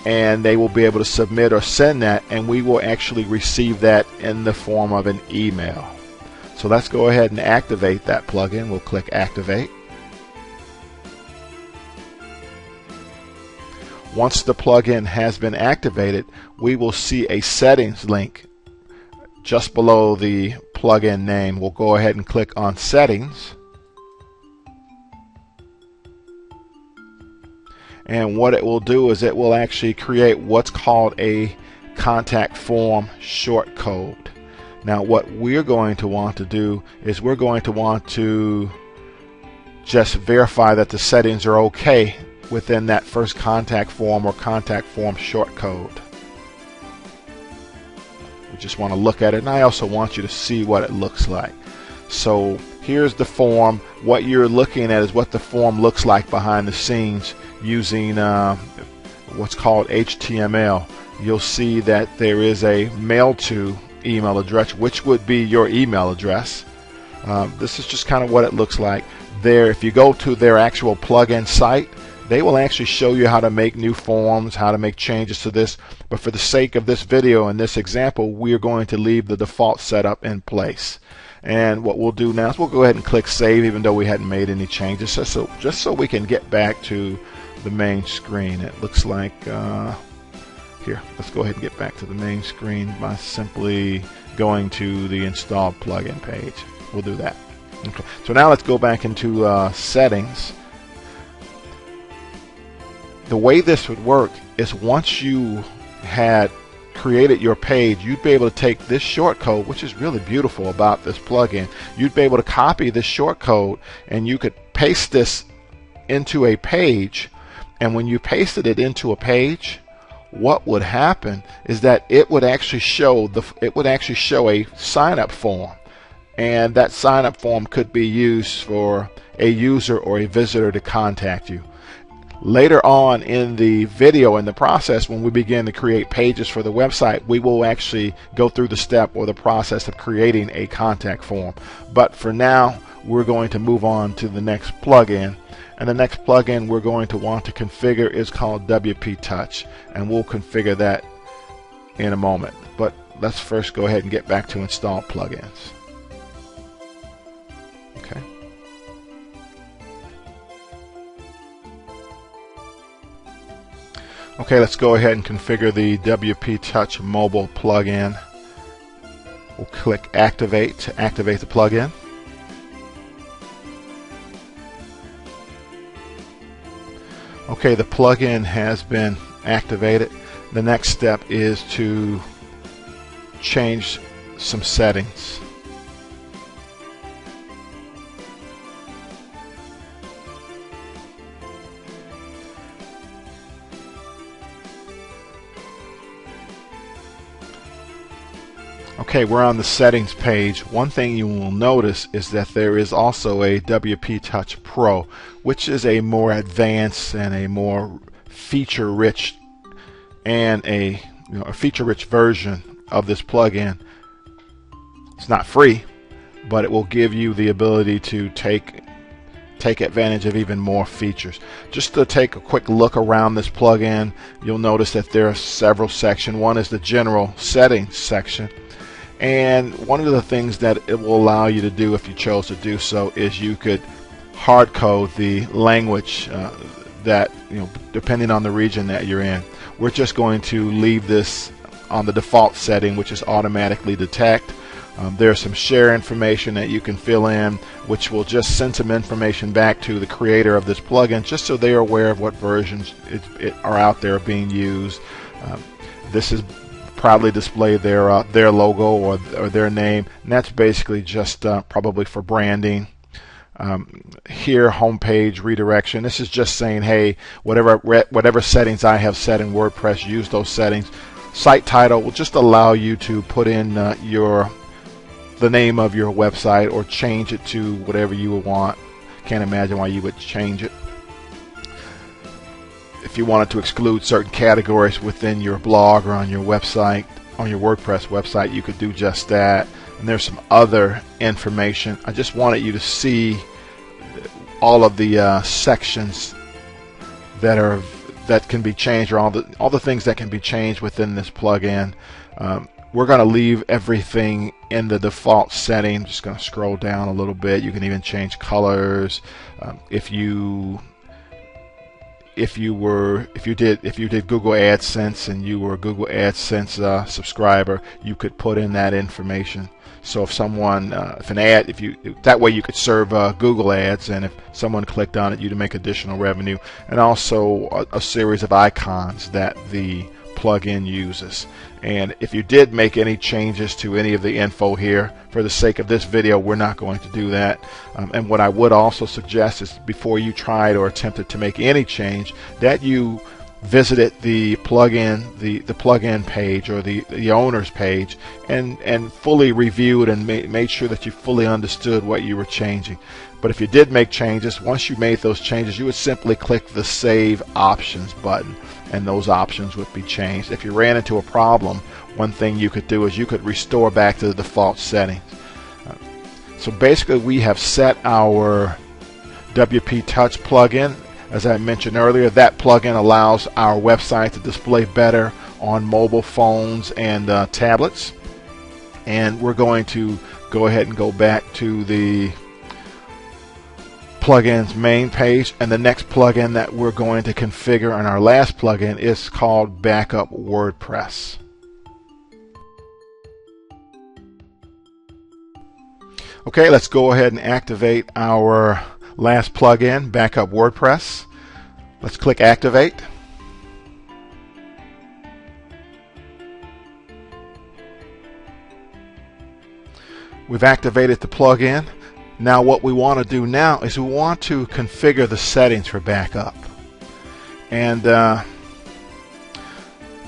and they will be able to submit or send that, and we will actually receive that in the form of an email. So let's go ahead and activate that plugin. We'll click Activate. Once the plugin has been activated, we will see a settings link just below the plugin name. We'll go ahead and click on Settings. And what it will do is it will actually create what's called a contact form shortcode. Now what we're going to want to do is we're going to want to just verify that the settings are okay within that first contact form or contact form shortcode. We just want to look at it, and I also want you to see what it looks like. So here's the form. What you're looking at is what the form looks like behind the scenes using what's called HTML. You'll see that there is a mail to email address, which would be your email address. This is just kind of what it looks like there. If you go to their actual plugin site, they will actually show you how to make new forms, how to make changes to this. But for the sake of this video and this example, we're going to leave the default setup in place. And what we'll do now is we'll go ahead and click Save, even though we hadn't made any changes, just so we can get back to the main screen. It looks like here, let's go ahead and get back to the main screen by simply going to the installed plugin page. We'll do that. Okay. So now let's go back into settings. The way this would work is once you had created your page, you'd be able to take this shortcode, which is really beautiful about this plugin. You'd be able to copy this shortcode and you could paste this into a page. And when you pasted it into a page, what would happen is that it would actually show a sign-up form, and that sign-up form could be used for a user or a visitor to contact you. Later on in the video, in the process, when we begin to create pages for the website, we will actually go through the step or the process of creating a contact form. But for now, we're going to move on to the next plugin. And the next plugin we're going to want to configure is called WP Touch, and we'll configure that in a moment. But let's first go ahead and get back to install plugins. Okay. Okay, let's go ahead and configure the WP Touch mobile plugin. We'll click Activate to activate the plugin. Okay, the plugin has been activated. The next step is to change some settings. Okay, we're on the settings page. One thing you will notice is that there is also a WP Touch Pro, which is a more advanced and a more feature-rich and a feature-rich version of this plugin. It's not free, but it will give you the ability to take advantage of even more features. Just to take a quick look around this plugin, you'll notice that there are several sections. One is the general settings section. And one of the things that it will allow you to do, if you chose to do so, is you could hard code the language that, depending on the region that you're in. We're just going to leave this on the default setting, which is automatically detect. There's some share information that you can fill in, which will just send some information back to the creator of this plugin, just so they are aware of what versions are out there being used. This is probably display their logo or their name, and that's basically just probably for branding. Here, homepage redirection. This is just saying, hey, whatever settings I have set in WordPress, use those settings. Site title will just allow you to put in your the name of your website or change it to whatever you would want. Can't imagine why you would change it. If you wanted to exclude certain categories within your blog or on your website, on your WordPress website, you could do just that. And there's some other information. I just wanted you to see all of the sections that can be changed, or all the things that can be changed within this plugin. We're going to leave everything in the default setting. Just going to scroll down a little bit. You can even change colors. If you did Google AdSense and you were a Google AdSense subscriber, you could put in that information. So if someone, that way you could serve Google ads, and if someone clicked on it, you'd make additional revenue, and also a series of icons that the plugin uses. And if you did make any changes to any of the info here, for the sake of this video, we're not going to do that. And what I would also suggest is, before you tried or attempted to make any change, that you visited the plugin page or the owner's page and fully reviewed and made sure that you fully understood what you were changing. But if you did make changes, once you made those changes, you would simply click the Save Options button, and those options would be changed. If you ran into a problem, one thing you could do is you could restore back to the default settings. So basically, we have set our WP Touch plugin. As I mentioned earlier, that plugin allows our website to display better on mobile phones and tablets. And we're going to go ahead and go back to the plugin's main page, and the next plugin that we're going to configure in our last plugin is called Backup WordPress. Okay, let's go ahead and activate our last plugin, Backup WordPress. Let's click Activate. We've activated the plugin. Now what we want to do now is we want to configure the settings for backup. And there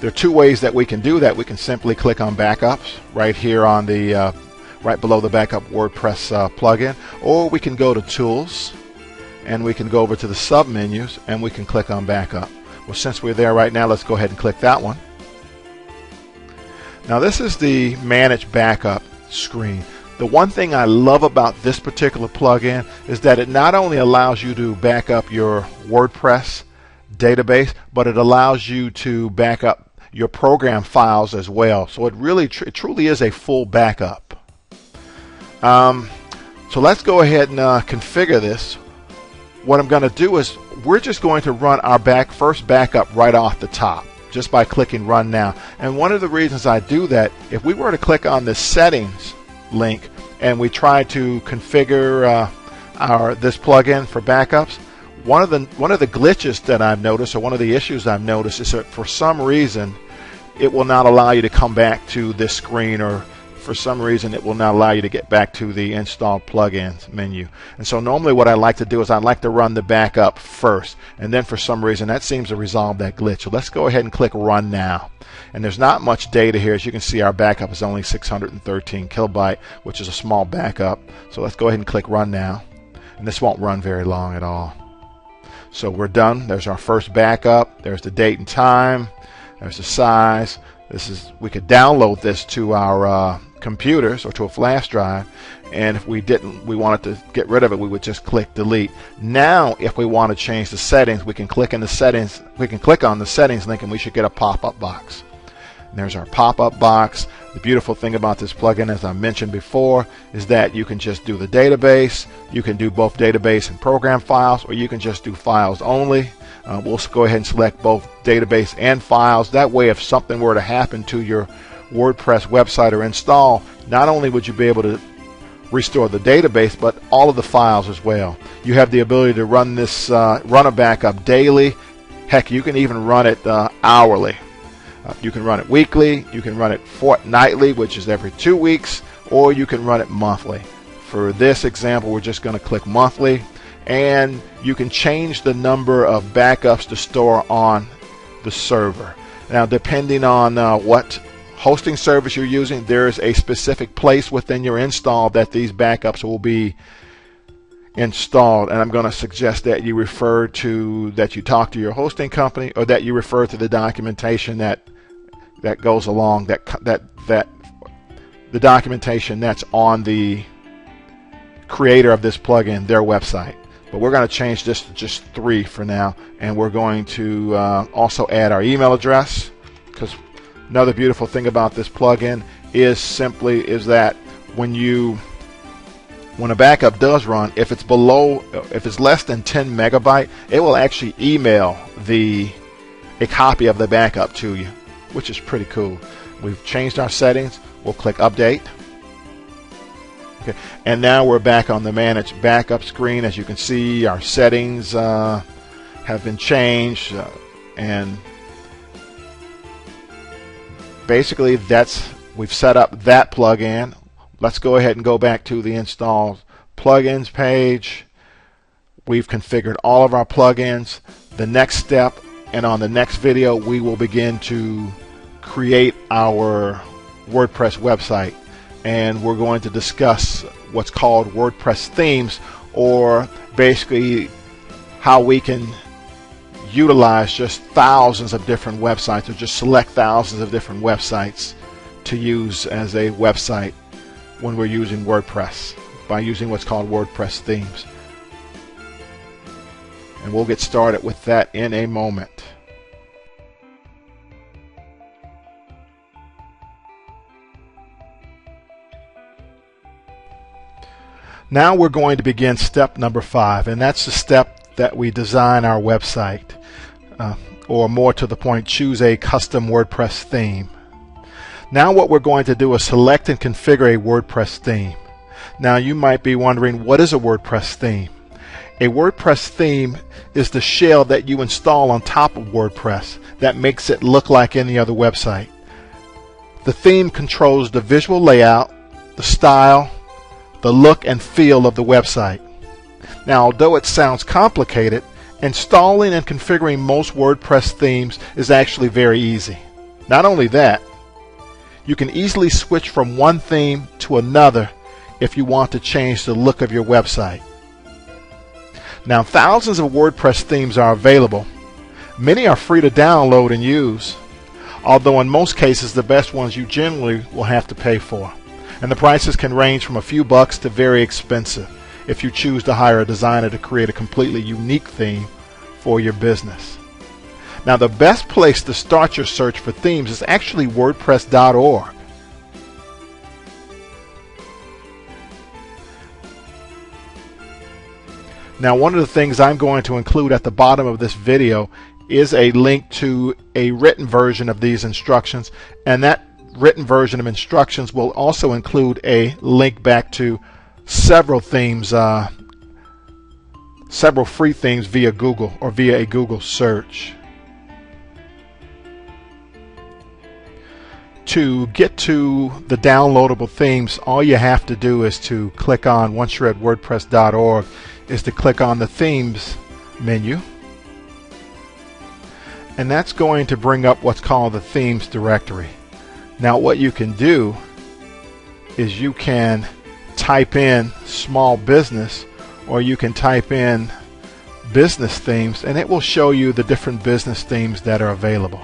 are two ways that we can do that. We can simply click on Backups right here on the right below the Backup WordPress plugin, or we can go to Tools and we can go over to the sub menus and we can click on Backup. Well, since we're there right now, let's go ahead and click that one. Now this is the Manage Backup screen. The one thing I love about this particular plugin is that it not only allows you to back up your WordPress database, but it allows you to back up your program files as well. So it truly is a full backup. So let's go ahead and configure this. What I'm going to do is we're just going to run our first backup right off the top, just by clicking Run Now. And one of the reasons I do that, if we were to click on the Settings link and we try to configure this plugin for backups, one of the glitches that I've noticed, or one of the issues I've noticed, is that for some reason it will not allow you to come back to this screen, or for some reason it will not allow you to get back to the Install Plugins menu. And so normally what I like to do is I like to run the backup first, and then for some reason that seems to resolve that glitch. So let's go ahead and click Run Now. And there's not much data here. As you can see, our backup is only 613 kilobyte, which is a small backup. So let's go ahead and click Run Now. And this won't run very long at all. So we're done. There's our first backup. There's the date and time. There's the size. We could download this to our computers or to a flash drive, and if we wanted to get rid of it, we would just click Delete. Now if we want to change the settings, we can click on the settings link, and we should get a pop-up box. And there's our pop-up box. The beautiful thing about this plugin, as I mentioned before, is that you can just do the database. You can do both database and program files, or you can just do files only. We'll go ahead and select both database and files. That way, if something were to happen to your WordPress website or install, not only would you be able to restore the database, but all of the files as well. You have the ability to run this, run a backup daily. Heck, you can even run it hourly. You can run it weekly. You can run it fortnightly, which is every 2 weeks, or you can run it monthly. For this example, we're just going to click monthly, and you can change the number of backups to store on the server. Now, depending on what hosting service you're using, there's a specific place within your install that these backups will be installed, and I'm going to suggest that you talk to your hosting company, or that you refer to the documentation that goes along the documentation that's on the creator of this plugin, their website. But we're going to change this to just 3 for now, and we're going to also add our email address, because another beautiful thing about this plugin is that when a backup does run, if it's less than 10 megabyte, it will actually email a copy of the backup to you, which is pretty cool. We've changed our settings. We'll click update. Okay. And now we're back on the manage backup screen. As you can see, our settings have been changed, and basically we've set up that plugin. Let's go ahead and go back to the install plugins page. We've configured all of our plugins. The next step, and on the next video, we will begin to create our WordPress website, and we're going to discuss what's called WordPress themes, or basically how we can utilize just thousands of different websites, or just select thousands of different websites to use as a website when we're using WordPress, by using what's called WordPress themes. And we'll get started with that in a moment. Now we're going to begin step number 5, and that's the step that we design our website, or more to the point, choose a custom WordPress theme. Now what we're going to do is select and configure a WordPress theme. Now you might be wondering, what is a WordPress theme? A WordPress theme is the shell that you install on top of WordPress that makes it look like any other website. The theme controls the visual layout, the style, the look and feel of the website. Now, although it sounds complicated, installing and configuring most WordPress themes is actually very easy. Not only that, you can easily switch from one theme to another if you want to change the look of your website. Now, thousands of WordPress themes are available. Many are free to download and use, although in most cases the best ones you generally will have to pay for. And the prices can range from a few bucks to very expensive if you choose to hire a designer to create a completely unique theme for your business. Now, the best place to start your search for themes is actually WordPress.org. Now, one of the things I'm going to include at the bottom of this video is a link to a written version of these instructions, and that written version of instructions will also include a link back to several themes, several free themes via Google or via a Google search. To get to the downloadable themes, all you have to do is to click on, once you're at WordPress.org, is to click on the themes menu, and that's going to bring up what's called the themes directory. Now what you can do is you can type in small business, or you can type in business themes, and it will show you the different business themes that are available.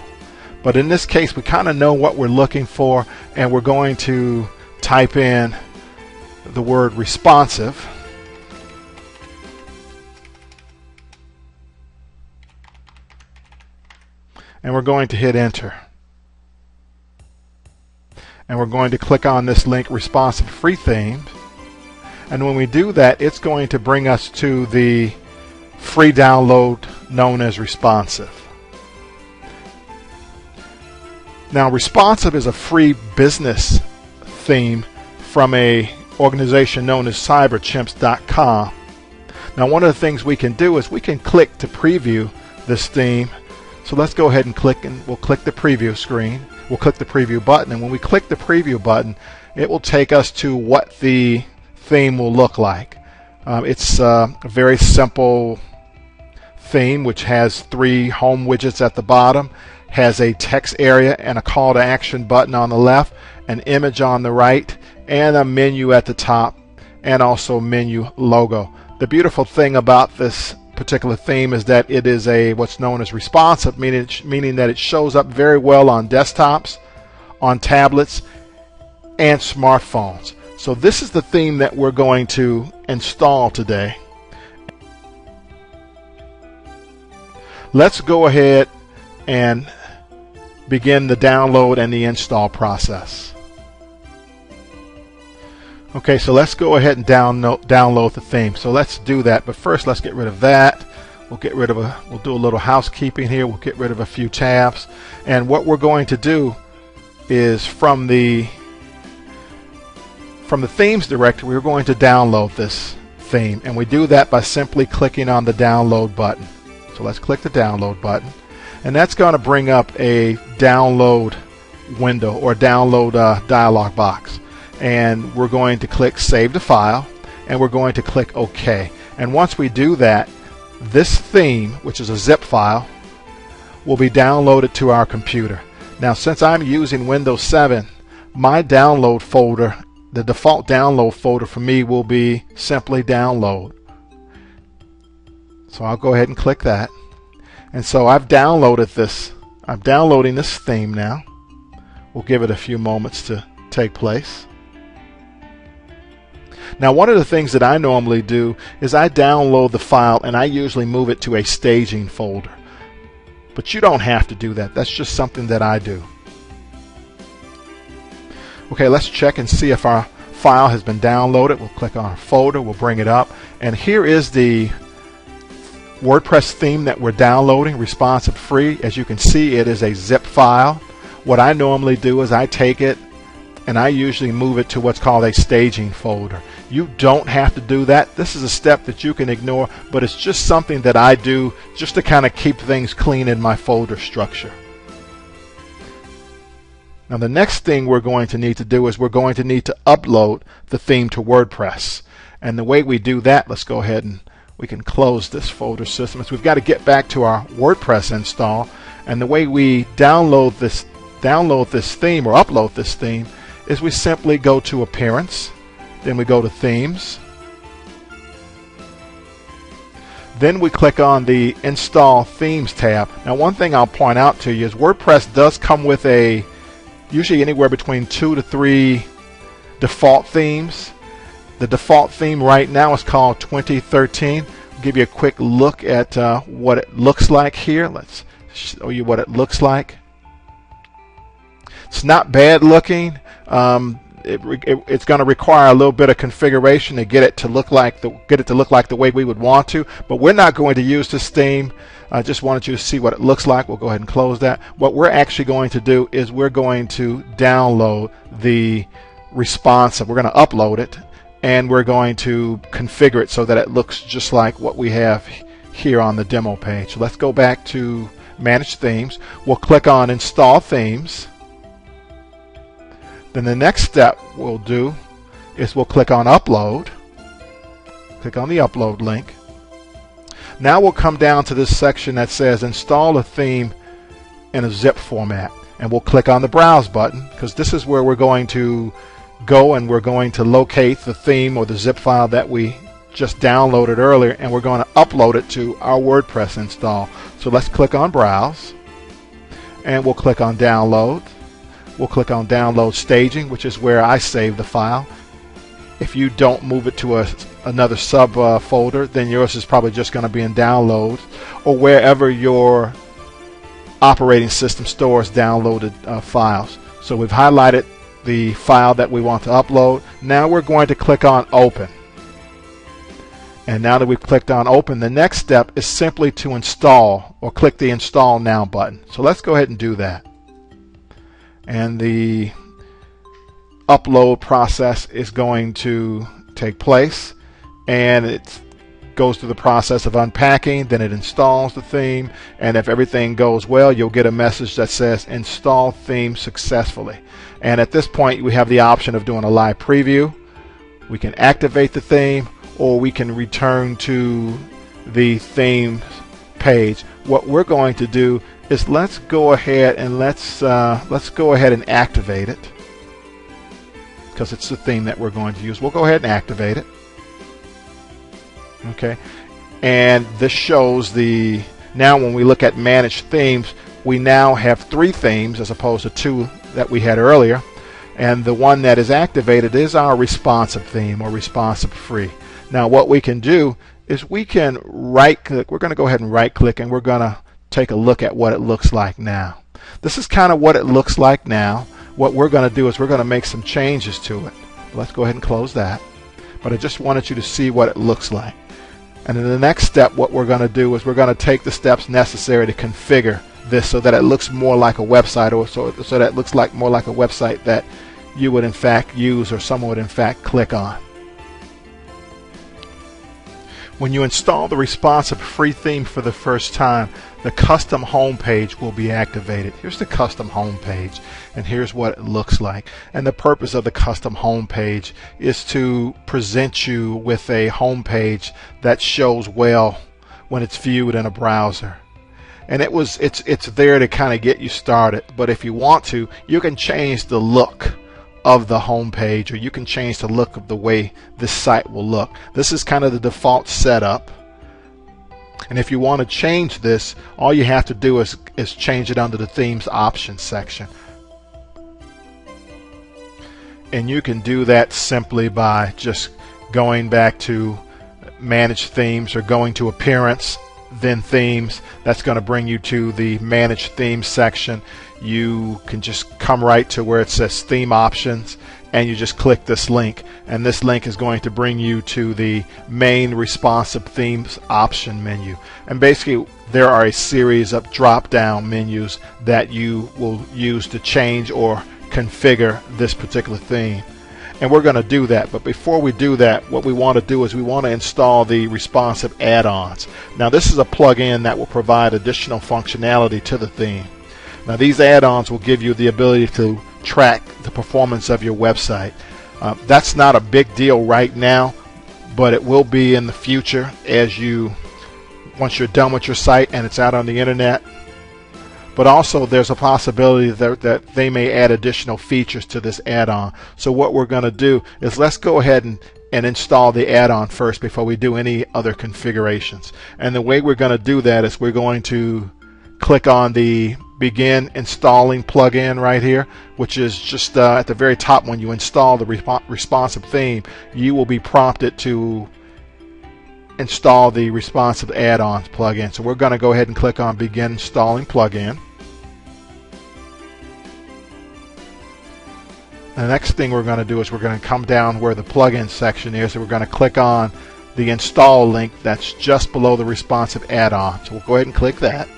But in this case, we kind of know what we're looking for, and we're going to type in the word responsive. And we're going to hit enter. And we're going to click on this link, responsive free themes. And when we do that, it's going to bring us to the free download known as responsive. Now, responsive is a free business theme from an organization known as cyberchimps.com. Now, one of the things we can do is we can click to preview this theme. So let's go ahead and click, and we'll click the preview screen. We'll click the preview button, and when we click the preview button, it will take us to what the theme will look like. It's a very simple theme which has 3 home widgets at the bottom, has a text area and a call to action button on the left, an image on the right, and a menu at the top, and also menu logo. The beautiful thing about this particular theme is that it is what's known as responsive, meaning that it shows up very well on desktops, on tablets, and smartphones. So this is the theme that we're going to install today. Let's go ahead and begin the download and the install process. Okay, so let's go ahead and download the theme. So let's do that, but first let's get rid of that. We'll do a little housekeeping here. We'll get rid of a few tabs, and what we're going to do is from the themes directory, we're going to download this theme, and we do that by simply clicking on the download button. So let's click the download button, and that's going to bring up a download window or download dialog box, and we're going to click save to file, and we're going to click OK. And once we do that, this theme, which is a zip file, will be downloaded to our computer. Now, since I'm using Windows 7, my download folder, the default download folder for me, will be simply download. So I'll go ahead and click that. And so I've downloaded this. I'm downloading this theme now. We'll give it a few moments to take place. Now, one of the things that I normally do is I download the file and I usually move it to a staging folder. But you don't have to do that. That's just something that I do. Okay, let's check and see if our file has been downloaded. We'll click on a folder, we'll bring it up, and here is the WordPress theme that we're downloading, responsive free. As you can see, it is a zip file. What I normally do is I take it and I usually move it to what's called a staging folder. You don't have to do that. This is a step that you can ignore, but it's just something that I do just to kind of keep things clean in my folder structure. Now, the next thing we're going to need to do is we're going to need to upload the theme to WordPress. And the way we do that, let's go ahead and we can close this folder system. So we've got to get back to our WordPress install, and the way we download this theme or upload this theme is we simply go to Appearance, then we go to Themes, then we click on the Install Themes tab. Now, one thing I'll point out to you is WordPress does come with usually anywhere between 2 to 3 default themes. The default theme right now is called 2013. I'll give you a quick look at what it looks like here. Let's show you what it looks like. It's not bad looking. It's going to require a little bit of configuration to get it to look like the way we would want to. But we're not going to use this theme. I just wanted you to see what it looks like. We'll go ahead and close that. What we're actually going to do is we're going to download the responsive. We're going to upload it, and we're going to configure it so that it looks just like what we have here on the demo page. So let's go back to Manage Themes. We'll click on Install Themes. Then the next step we'll do is we'll click on Upload. Click on the Upload link. Now we'll come down to this section that says Install a theme in a zip format, and we'll click on the Browse button, because this is where we're going to go and we're going to locate the theme or the zip file that we just downloaded earlier, and we're going to upload it to our WordPress install. So let's click on Browse, and we'll click on Download. We'll click on Download Staging, which is where I save the file. If you don't move it to another sub folder, then yours is probably just going to be in Downloads or wherever your operating system stores downloaded files. So we've highlighted the file that we want to upload. Now we're going to click on Open. And now that we've clicked on Open, the next step is simply to install or click the Install Now button. So let's go ahead and do that. And the upload process is going to take place, and it goes through the process of unpacking. Then it installs the theme, and if everything goes well, you'll get a message that says Install Theme Successfully. And at this point, we have the option of doing a live preview. We can activate the theme, or we can return to the theme page. What we're going to do is let's go ahead and let's go ahead and activate it, because it's the theme that we're going to use. We'll go ahead and activate it. Okay, and this shows the, now when we look at managed themes, we now have 3 themes as opposed to 2 that we had earlier, and the one that is activated is our responsive theme, or responsive free. Now what we can do is we can right click. We're going to go ahead and right click, and we're going to take a look at what it looks like now. This is kind of what it looks like now. What we're going to do is we're going to make some changes to it. Let's go ahead and close that, but I just wanted you to see what it looks like. And in the next step, what we're going to do is we're going to take the steps necessary to configure this so that it looks more like a website, or so that it looks like more like a website that you would in fact use, or someone would in fact click on. When you install the responsive free theme for the first time, the custom home page will be activated. Here's the custom home page, and here's what it looks like. And the purpose of the custom home page is to present you with a home page that shows well when it's viewed in a browser. And it's there to kind of get you started, but if you want to, you can change the look of the home page, or you can change the look of the way this site will look. This is kind of the default setup, and if you want to change this, all you have to do is change it under the themes options section, and you can do that simply by just going back to manage themes, or going to appearance, then themes. That's going to bring you to the manage themes section. You can just come right to where it says theme options, and you just click this link, and this link is going to bring you to the main responsive themes option menu. And basically there are a series of drop down menus that you will use to change or configure this particular theme, and we're going to do that. But before we do that, what we want to do is we want to install the responsive add-ons. Now this is a plugin that will provide additional functionality to the theme. Now these add-ons will give you the ability to track the performance of your website. That's not a big deal right now, but it will be in the future once you're done with your site and it's out on the internet. But also there's a possibility that they may add additional features to this add-on. So what we're going to do is let's go ahead and install the add-on first before we do any other configurations. And the way we're going to do that is we're going to click on the begin installing plugin right here, which is just at the very top. When you install the responsive theme, you will be prompted to install the responsive add-ons plugin. So we're going to go ahead and click on begin installing plugin. The next thing we're going to do is we're going to come down where the plugin section is, and we're going to click on the install link that's just below the responsive add-on. So we'll go ahead and click that,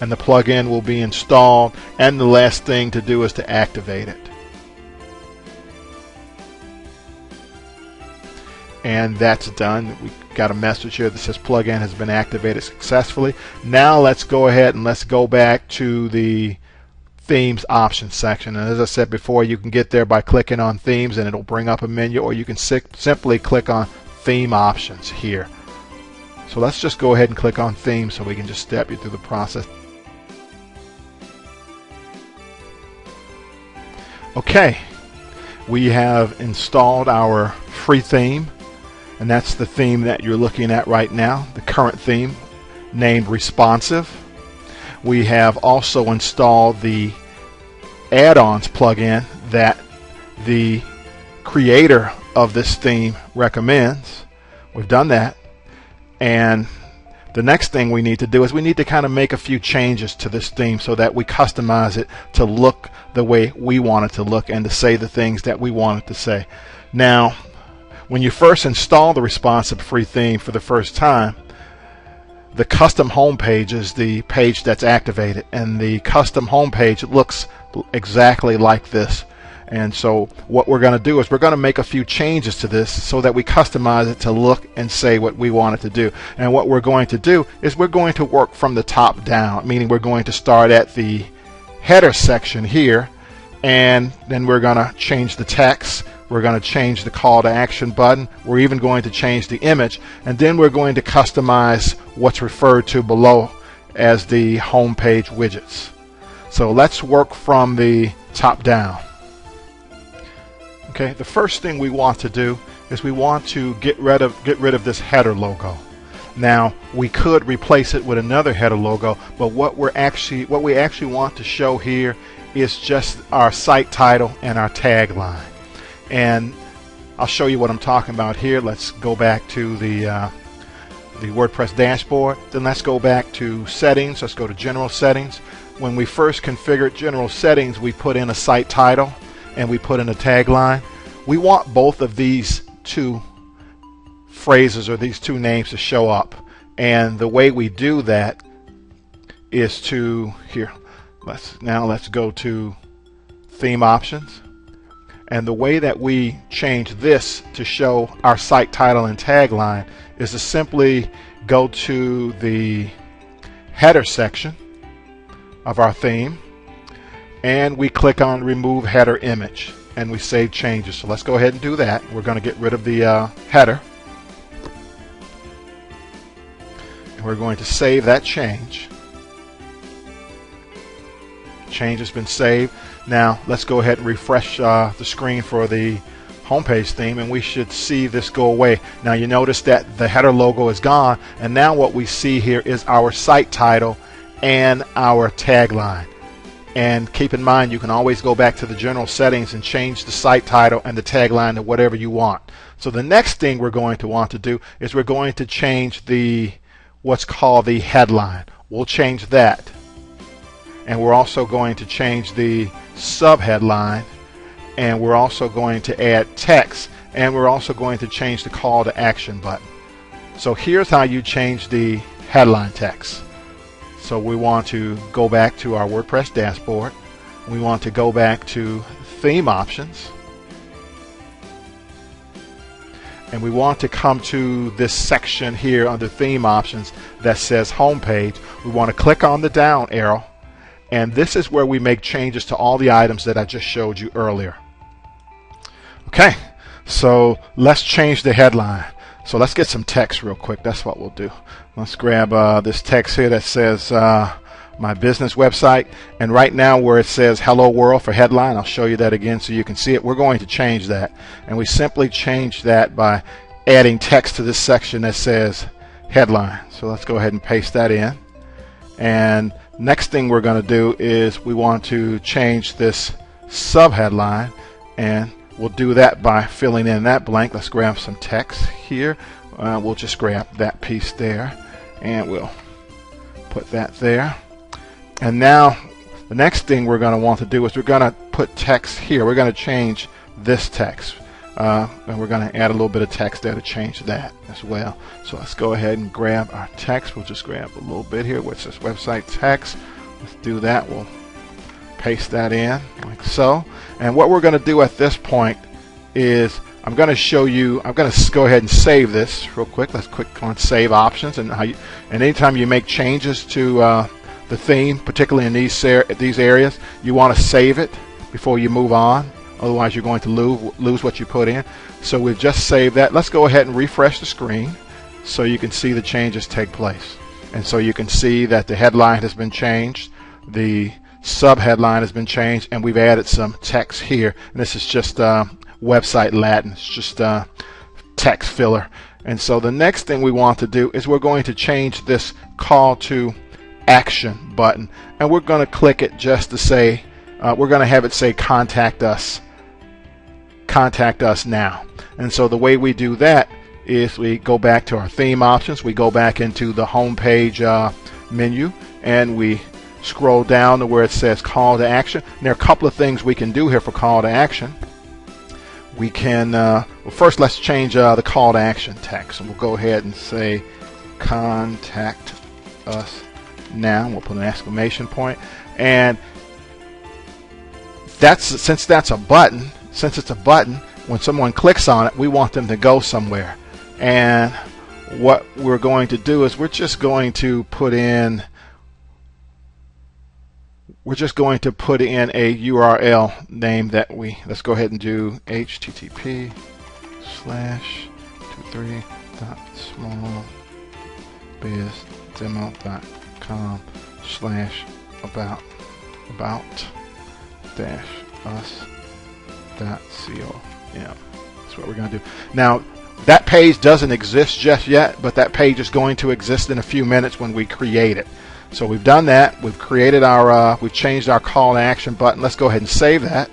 and the plugin will be installed, and the last thing to do is to activate it. And that's done. We got a message here that says plugin has been activated successfully. Now let's go ahead and let's go back to the themes options section, and as I said before, you can get there by clicking on themes and it'll bring up a menu, or you can simply click on theme options here. So let's just go ahead and click on themes so we can just step you through the process. Okay, we have installed our free theme, and that's the theme that you're looking at right now, the current theme named Responsive. We have also installed the add-ons plugin that the creator of this theme recommends. We've done that, and the next thing we need to do is we need to kind of make a few changes to this theme so that we customize it to look the way we want it to look and to say the things that we want it to say. Now, when you first install the responsive free theme for the first time, the custom home page is the page that's activated, and the custom home page looks exactly like this. And so what we're going to do is we're going to make a few changes to this so that we customize it to look and say what we want it to do. And what we're going to do is we're going to work from the top down, meaning we're going to start at the header section here, and then we're going to change the text. We're going to change the call to action button. We're even going to change the image, and then we're going to customize what's referred to below as the home page widgets. So let's work from the top down. Okay, the first thing we want to do is we want to get rid of this header logo. Now we could replace it with another header logo, but what we actually want to show here is just our site title and our tagline. And I'll show you what I'm talking about here. Let's go back to the WordPress dashboard. Then let's go back to settings. Let's go to general settings. When we first configured general settings, we put in a site title and we put in a tagline. We want both of these two phrases or these two names to show up, and the way we do that is to let's go to theme options, and the way that we change this to show our site title and tagline is to simply go to the header section of our theme and we click on remove header image and we save changes. So let's go ahead and do that. We're going to get rid of the header. We're going to save that change. Change has been saved. Now let's go ahead and refresh the screen for the homepage theme, and we should see this go away. Now you notice that the header logo is gone, and now what we see here is our site title and our tagline. And keep in mind, you can always go back to the general settings and change the site title and the tagline to whatever you want. So the next thing we're going to want to do is we're going to change what's called the headline. We'll change that. And we're also going to change the subheadline, and we're also going to add text, and we're also going to change the call to action button. So here's how you change the headline text. So we want to go back to our WordPress dashboard. We want to go back to theme options, and we want to come to this section here under theme options that says homepage. We want to click on the down arrow, and this is where we make changes to all the items that I just showed you earlier. Okay, so let's change the headline. So let's get some text real quick. That's what we'll do. Let's grab this text here that says my business website, and right now where it says hello world for headline, I'll show you that again so you can see it. We're going to change that, and we simply change that by adding text to this section that says headline. So let's go ahead and paste that in. And next thing we're going to do is we want to change this subheadline, and we'll do that by filling in that blank. Let's grab some text here. We'll just grab that piece there, and we'll put that there. And now the next thing we're going to want to do is we're going to put text here. We're going to change this text, and we're going to add a little bit of text there to change that as well. So let's go ahead and grab our text. We'll just grab a little bit here, which is website text. Let's do that. We'll paste that in like so. And what we're going to do at this point is I'm going to show you, I'm going to go ahead and save this real quick. Let's click on save options, and anytime you make changes to the theme, particularly in these areas, you want to save it before you move on. Otherwise you're going to lose what you put in. So we've just saved that. Let's go ahead and refresh the screen so you can see the changes take place. And so you can see that the headline has been changed, the subheadline has been changed, and we've added some text here. And this is just website Latin. It's just text filler. And so the next thing we want to do is we're going to change this call to action button, and we're going to click it just to say we're going to have it say contact us now. And so the way we do that is we go back to our theme options, we go back into the home page menu, and we scroll down to where it says call to action. And there are a couple of things we can do here for call to action. We can well, first let's change the call to action text, and we'll go ahead and say contact us now. We'll put an exclamation point, and since it's a button, when someone clicks on it, we want them to go somewhere. And what we're going to do is we're just going to put in a URL name that let's go ahead and do http://23.smallbizdemo.com. about-us.com. That's what we're going to do. Now, that page doesn't exist just yet, but that page is going to exist in a few minutes when we create it. So we've done that. We've created our, we've changed our call to action button. Let's go ahead and save that.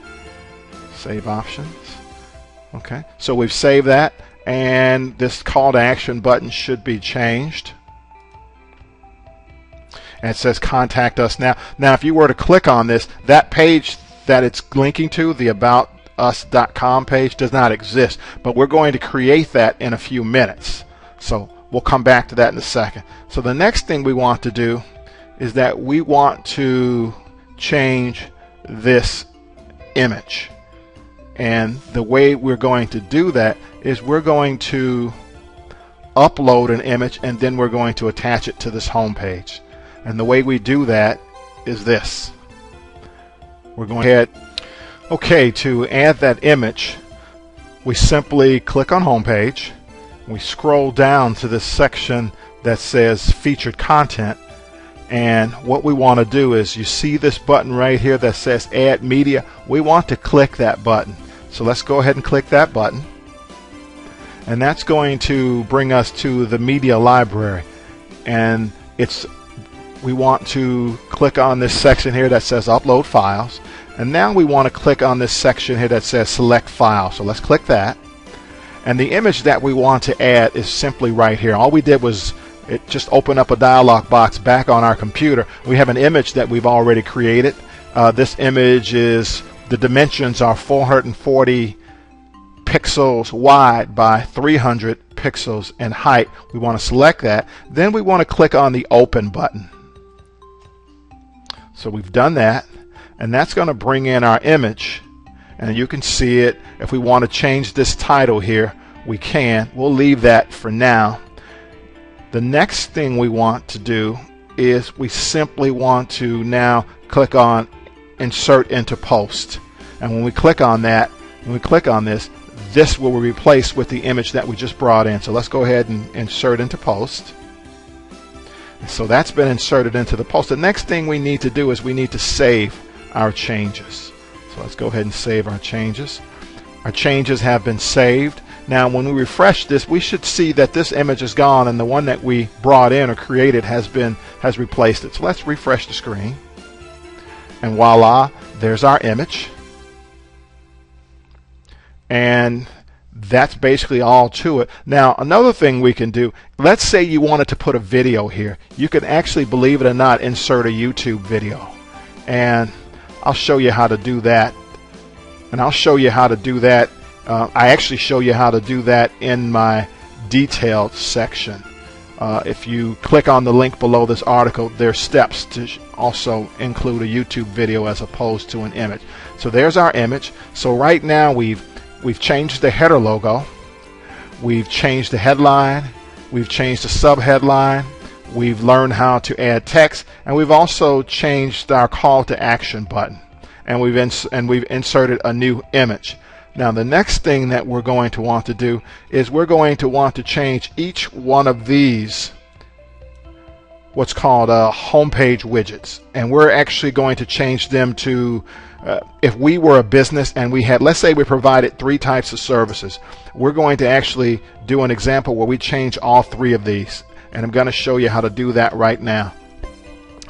Save options. Okay. So we've saved that, and this call to action button should be changed. And it says contact us now. Now, if you were to click on this, that page that it's linking to, the about-us.com page, does not exist, but we're going to create that in a few minutes. So we'll come back to that in a second. So the next thing we want to do is that we want to change this image. And the way we're going to do that is we're going to upload an image, and then we're going to attach it to this home page. And the way we do that is this. We're going ahead. Okay, to add that image, we simply click on home page. We scroll down to this section that says featured content. And what we want to do is, you see this button right here that says add media. We want to click that button. So let's go ahead and click that button. And that's going to bring us to the media library. And we want to click on this section here that says upload files. And now we want to click on this section here that says select file. So let's click that. And the image that we want to add is simply right here. All we did was it just opened up a dialog box back on our computer. We have an image that we've already created. This image is, the dimensions are 440 pixels wide by 300 pixels in height. We want to select that. Then we want to click on the open button. So we've done that, and that's going to bring in our image, and you can see it. If we want to change this title here, we can. We'll leave that for now. The next thing we want to do is we simply want to now click on insert into post. And when we click on that, when we click on this, this will be replaced with the image that we just brought in. So let's go ahead and insert into post. So that's been inserted into the post. The next thing we need to do is we need to save our changes. So let's go ahead and save our changes. Our changes have been saved. Now when we refresh this, we should see that this image is gone, and the one that we brought in or created has replaced it. So let's refresh the screen. And voila, there's our image. And that's basically all to it. Now another thing we can do, let's say you wanted to put a video here. You can actually, believe it or not, insert a YouTube video. And I'll show you how to do that. And I'll show you how to do that. I actually show you how to do that in my detailed section. If you click on the link below this article, there's steps to also include a YouTube video as opposed to an image. So there's our image. So right now we've changed the header logo, we've changed the headline, we've changed the subheadline, we've learned how to add text, and we've also changed our call to action button, and we've inserted a new image. Now the next thing that we're going to want to do is we're going to want to change each one of these what's called homepage widgets, and we're actually going to change them to if we were a business and we had, let's say we provided 3 types of services, we're going to actually do an example where we change all 3 of these, and I'm going to show you how to do that right now.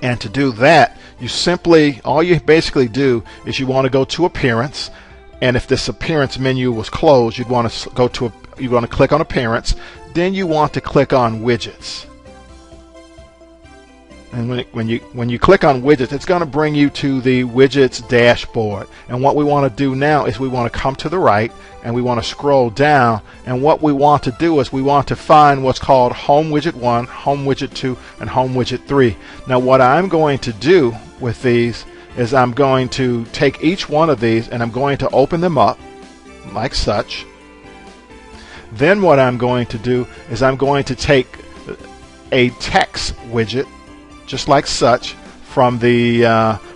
And to do that, you simply, all you basically do is you want to go to appearance, and if this appearance menu was closed, you'd want to go to you want to click on appearance, then you want to click on widgets. And when you click on widgets, it's going to bring you to the widgets dashboard. And what we want to do now is we want to come to the right and we want to scroll down, and what we want to do is we want to find what's called Home Widget 1, Home Widget 2, and Home Widget 3. Now what I'm going to do with these is I'm going to take each one of these and I'm going to open them up like such. Then what I'm going to do is I'm going to take a text widget just like such from the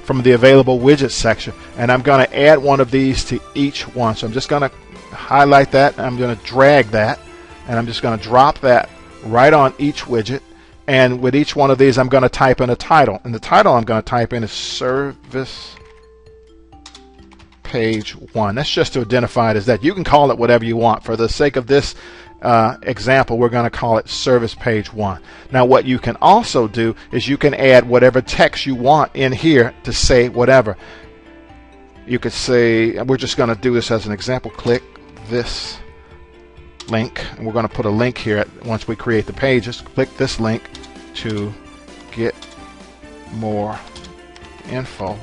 available widget section, and I'm going to add one of these to each one. So I'm just going to highlight that, and I'm going to drag that, and I'm just going to drop that right on each widget, And with each one of these, I'm going to type in a title. And the title I'm going to type in is Service Page 1. That's just to identify it as that. You can call it whatever you want. For the sake of this example, we're going to call it Service Page 1. Now, what you can also do is you can add whatever text you want in here to say whatever. You could say, we're just going to do this as an example, click this link, and we're going to put a link here once we create the pages. Click this link to get more info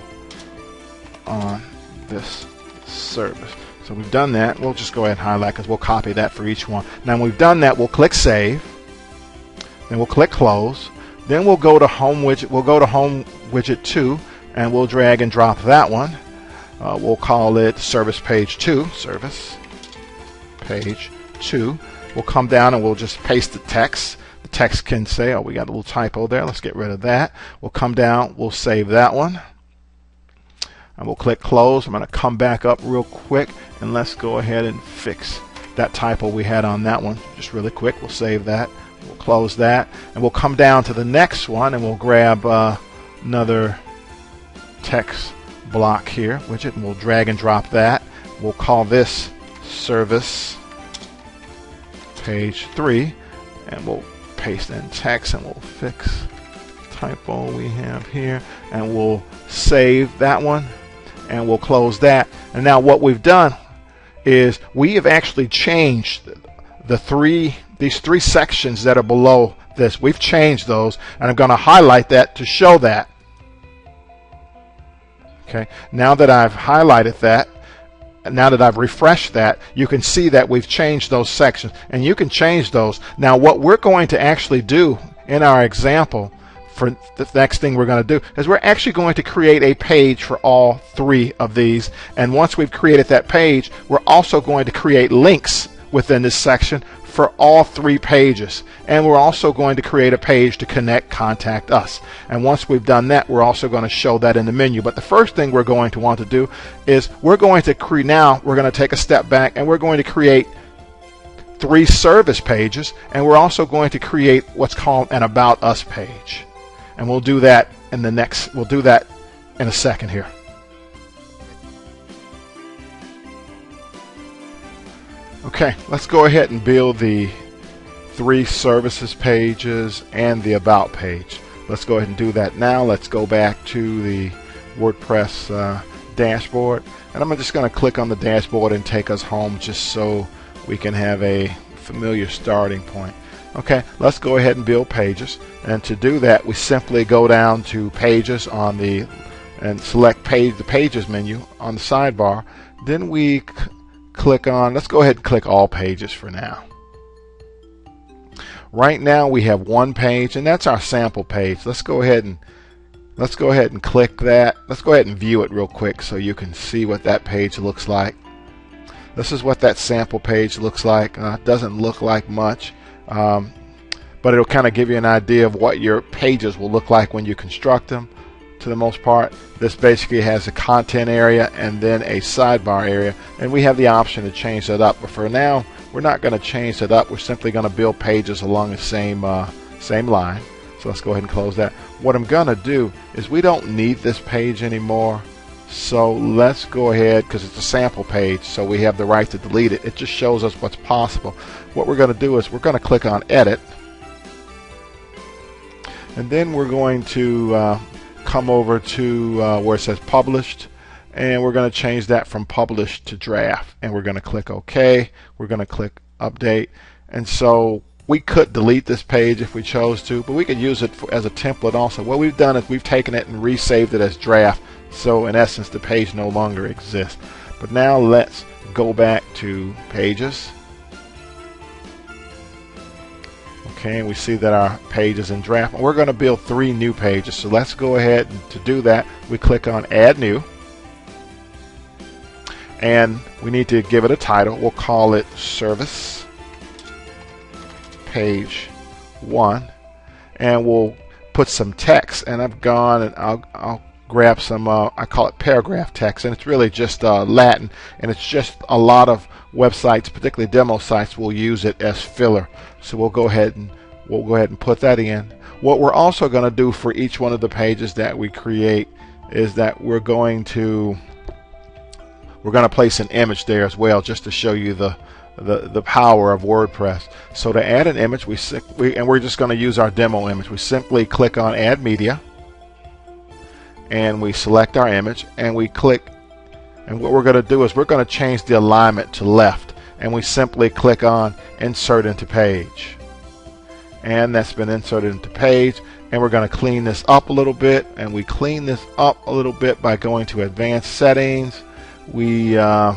on this service. So we've done that. We'll just go ahead and highlight because we'll copy that for each one. Now when we've done that, we'll click Save, then we'll click Close, then we'll go to Home Widget. We'll go to Home Widget 2, and we'll drag and drop that one. We'll call it Service Page 2. Service Page 2. We'll come down and we'll just paste the text. The text can say, oh, we got a little typo there. Let's get rid of that. We'll come down. We'll save that one. And we'll click Close. I'm going to come back up real quick and let's go ahead and fix that typo we had on that one just really quick. We'll save that. We'll close that. And we'll come down to the next one and we'll grab another text block here, widget, and we'll drag and drop that. We'll call this Service Page 3, and we'll paste in text and we'll fix typo we have here, and we'll save that one, and we'll close that. And now what we've done is we have actually changed these three sections that are below this. We've changed those, and I'm going to highlight that to show that. Okay, now that I've highlighted that, now that I've refreshed that, you can see that we've changed those sections, and you can change those. Now what we're going to actually do in our example for the next thing we're going to do is we're actually going to create a page for all three of these, and once we've created that page, we're also going to create links within this section for all three pages, and we're also going to create a page to connect Contact Us. And once we've done that, we're also going to show that in the menu. But the first thing we're going to want to do is we're going to take a step back, and we're going to create 3 service pages, and we're also going to create what's called an About Us page. And we'll do that in a second here. Okay, let's go ahead and build the 3 services pages and the About page. Let's go ahead and do that now. Let's go back to the WordPress dashboard, and I'm just going to click on the dashboard and take us home just so we can have a familiar starting point. Okay, let's go ahead and build pages, and to do that we simply go down to Pages and select the Pages menu on the sidebar. Then we click on, let's go ahead and click All Pages for now. Right now we have one page, and that's our sample page. Let's go ahead and click that. Let's go ahead and view it real quick so you can see what that page looks like. This is what that sample page looks like. It doesn't look like much, but it'll kind of give you an idea of what your pages will look like when you construct them. To the most part, this basically has a content area and then a sidebar area, and we have the option to change that up. But for now, we're not going to change that up. We're simply going to build pages along the same line. So let's go ahead and close that. What I'm going to do is we don't need this page anymore. So let's go ahead, because it's a sample page, so we have the right to delete it. It just shows us what's possible. What we're going to do is we're going to click on Edit, and then we're going to come over to where it says Published, and we're going to change that from Published to Draft, and we're going to click OK. We're going to click Update, and so we could delete this page if we chose to, but we could use it as a template also. What we've done is we've taken it and resaved it as Draft, so in essence the page no longer exists. But now let's go back to Pages. Okay, and we see that our page is in Draft. We're going to build 3 new pages, so let's go ahead and to do that we click on Add New, and we need to give it a title. We'll call it Service Page 1, and we'll put some text, and I've gone and I'll grab some I call it paragraph text, and it's really just Latin, and it's just a lot of websites, particularly demo sites, will use it as filler. So we'll go ahead and We'll go ahead and put that in. What we're also going to do for each one of the pages that we create is that we're going to place an image there as well, just to show you the power of WordPress. So to add an image, we're just going to use our demo image. We simply click on Add Media, and we select our image, and we click, and what we're going to do is we're going to change the alignment to left, and we simply click on Insert into Page, and that's been inserted into page. And we're going to clean this up a little bit, and we clean this up a little bit by going to Advanced Settings. We're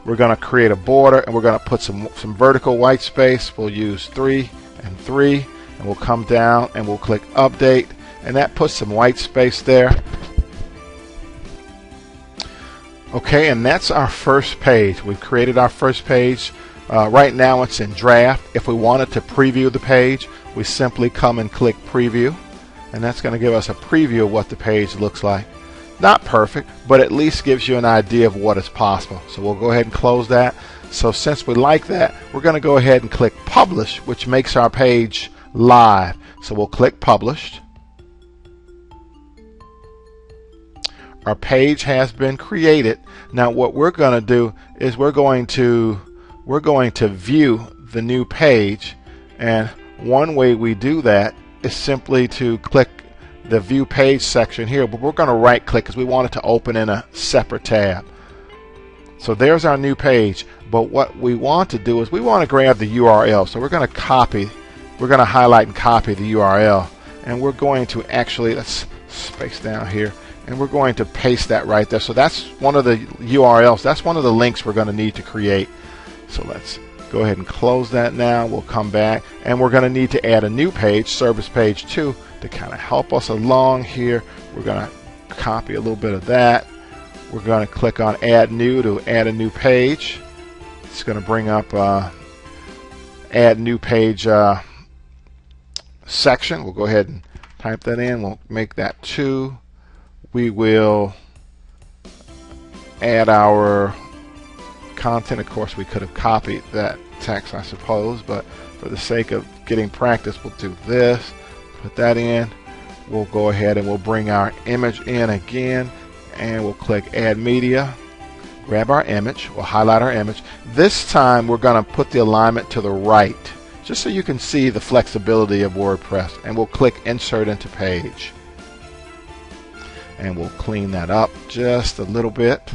going to create a border, and we're going to put some vertical white space. We'll use 3 and 3, and we'll come down and we'll click Update, and that puts some white space there. Okay, and that's our first page. We've created our first page. Right now it's in draft. If we wanted to preview the page, we simply come and click Preview, and that's going to give us a preview of what the page looks like. Not perfect, but at least gives you an idea of what is possible. So we'll go ahead and close that. So since we like that, we're going to go ahead and click Publish, which makes our page live. So we'll click Published. Our page has been created. Now what we're going to do is we're going to view the new page, and one way we do that is simply to click the View Page section here, but we're going to right click because we want it to open in a separate tab. So there's our new page, but what we want to do is we want to grab the URL. So we're going to highlight and copy the URL, and we're going to actually, let's space down here, and we're going to paste that right there. So that's one of the URLs, that's one of the links we're going to need to create. So let's go ahead and close that now. We'll come back, and we're going to need to add a new page, Service Page 2, to kind of help us along here. We're going to copy a little bit of that. We're going to click on Add New to add a new page. It's going to bring up Add New Page section. We'll go ahead and type that in. We'll make that 2. We will add our content. Of course, we could have copied that text, I suppose, but for the sake of getting practice, we'll do this. Put that in. We'll go ahead and we'll bring our image in again, and we'll click Add Media. Grab our image. We'll highlight our image. This time we're going to put the alignment to the right, just so you can see the flexibility of WordPress, and we'll click Insert into Page, and we'll clean that up just a little bit.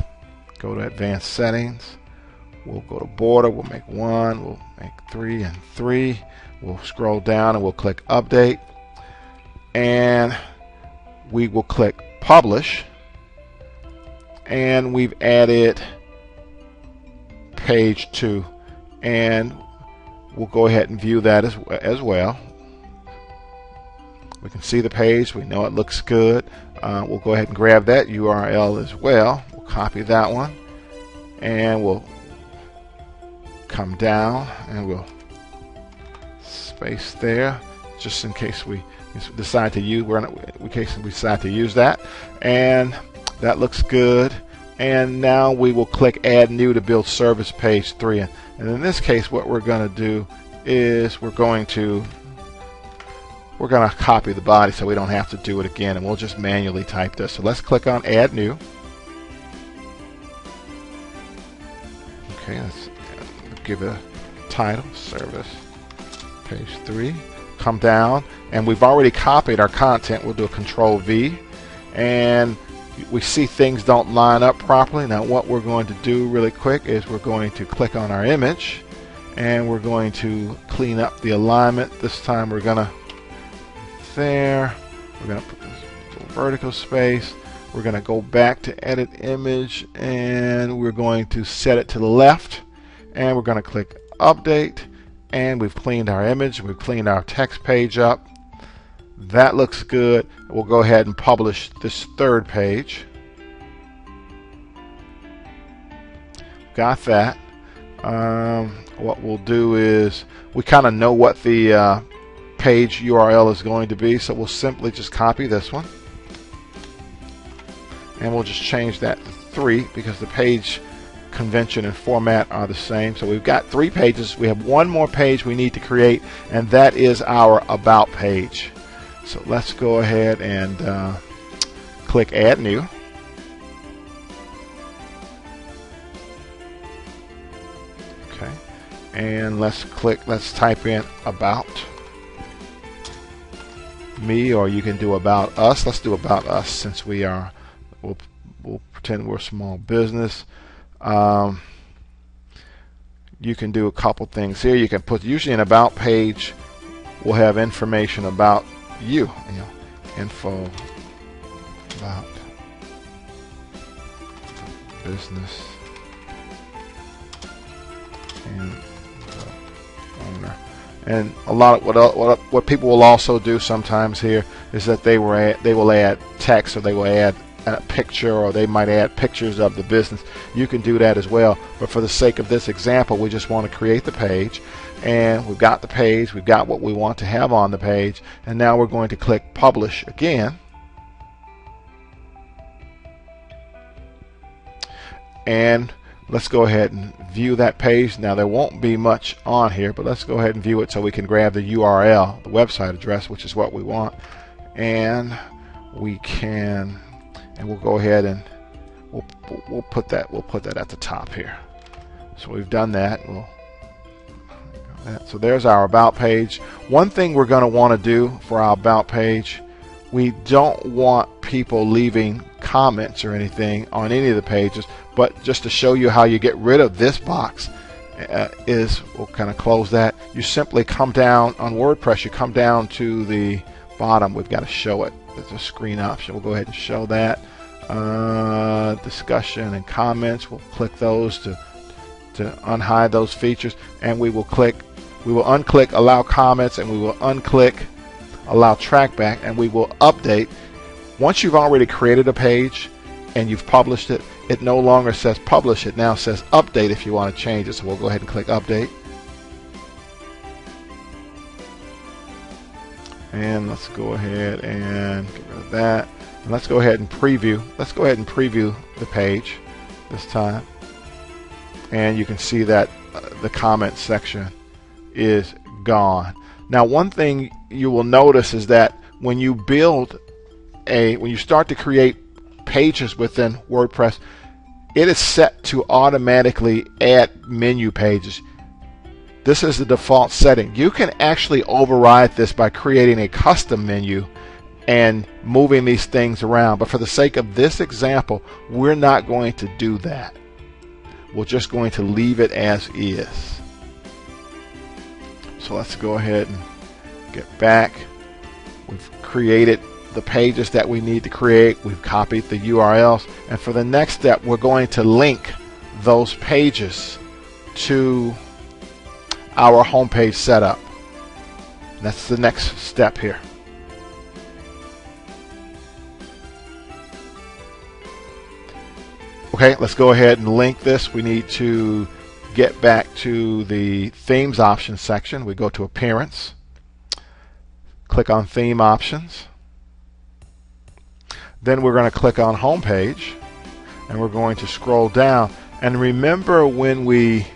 Go to Advanced Settings. We'll go to Border. We'll make 1. We'll make 3 and 3. We'll scroll down and we'll click Update, and we will click Publish, and we've added page 2, and we'll go ahead and view that as well. We can see the page. We know it looks good. We'll go ahead and grab that URL as well. We'll copy that one, and we'll come down and we'll space there, just in case we decide to use that. And that looks good. And now we will click Add New to build Service Page 3. And in this case, what we're going to do is we're going to copy the body so we don't have to do it again, and we'll just manually type this. So let's click on Add New. Okay, let's give it a title, Service Page 3. Come down, and we've already copied our content. We'll do a Control V, and we see things don't line up properly. Now what we're going to do really quick is we're going to click on our image, and we're going to clean up the alignment. This time we're going to we're going to put this little vertical space. We're going to go back to Edit Image, and we're going to set it to the left, and we're going to click Update, and we've cleaned our image. We've cleaned our text page up. That looks good. We'll go ahead and publish this third page. Got that. What we'll do is we kind of know what the page URL is going to be, so we'll simply just copy this one, and we'll just change that to 3 because the page convention and format are the same. So we've got 3 pages. We have one more page we need to create, and that is our About page. So let's go ahead and click Add New. Okay, and let's type in About Me, or you can do About Us. Let's do About Us, since we'll pretend we're a small business. You can do a couple things here. You can put, usually an About page will have information about you, info about business and the owner. And a lot of what people will also do sometimes here is that they will add text, or they will add a picture, or they might add pictures of the business. You can do that as well, but for the sake of this example, we just want to create the page, and we've got the page, we've got what we want to have on the page, and now we're going to click Publish again. And let's go ahead and view that page. Now there won't be much on here, but let's go ahead and view it so we can grab the URL, the website address, which is what we want, and we can. And we'll go ahead and we'll put that at the top here. So we've done that. So there's our About page. One thing we're going to want to do for our About page, we don't want people leaving comments or anything on any of the pages, but just to show you how you get rid of this box we'll kind of close that. You simply come down on WordPress, you come down to the bottom. We've got to show it. There's a screen option. We'll go ahead and show that. Discussion and comments. We'll click those to unhide those features, and we will unclick Allow Comments, and we will unclick Allow Trackback, and we will update. Once you've already created a page and you've published it, it no longer says Publish. It now says Update if you want to change it. So we'll go ahead and click Update. And let's go ahead and get rid of that. And let's go ahead and preview. Let's go ahead and preview the page this time. And you can see that the comment section is gone. Now, one thing you will notice is that when you start to create pages within WordPress, it is set to automatically add menu pages. This is the default setting. You can actually override this by creating a custom menu and moving these things around. But for the sake of this example, we're not going to do that. We're just going to leave it as is. So let's go ahead and get back. We've created the pages that we need to create. We've copied the URLs. And for the next step, we're going to link those pages to our homepage setup. That's the next step here. Okay, let's go ahead and link this. We need to get back to the Themes Options section. We go to Appearance, click on Theme Options. Then we're going to click on Homepage, and we're going to scroll down. And remember when we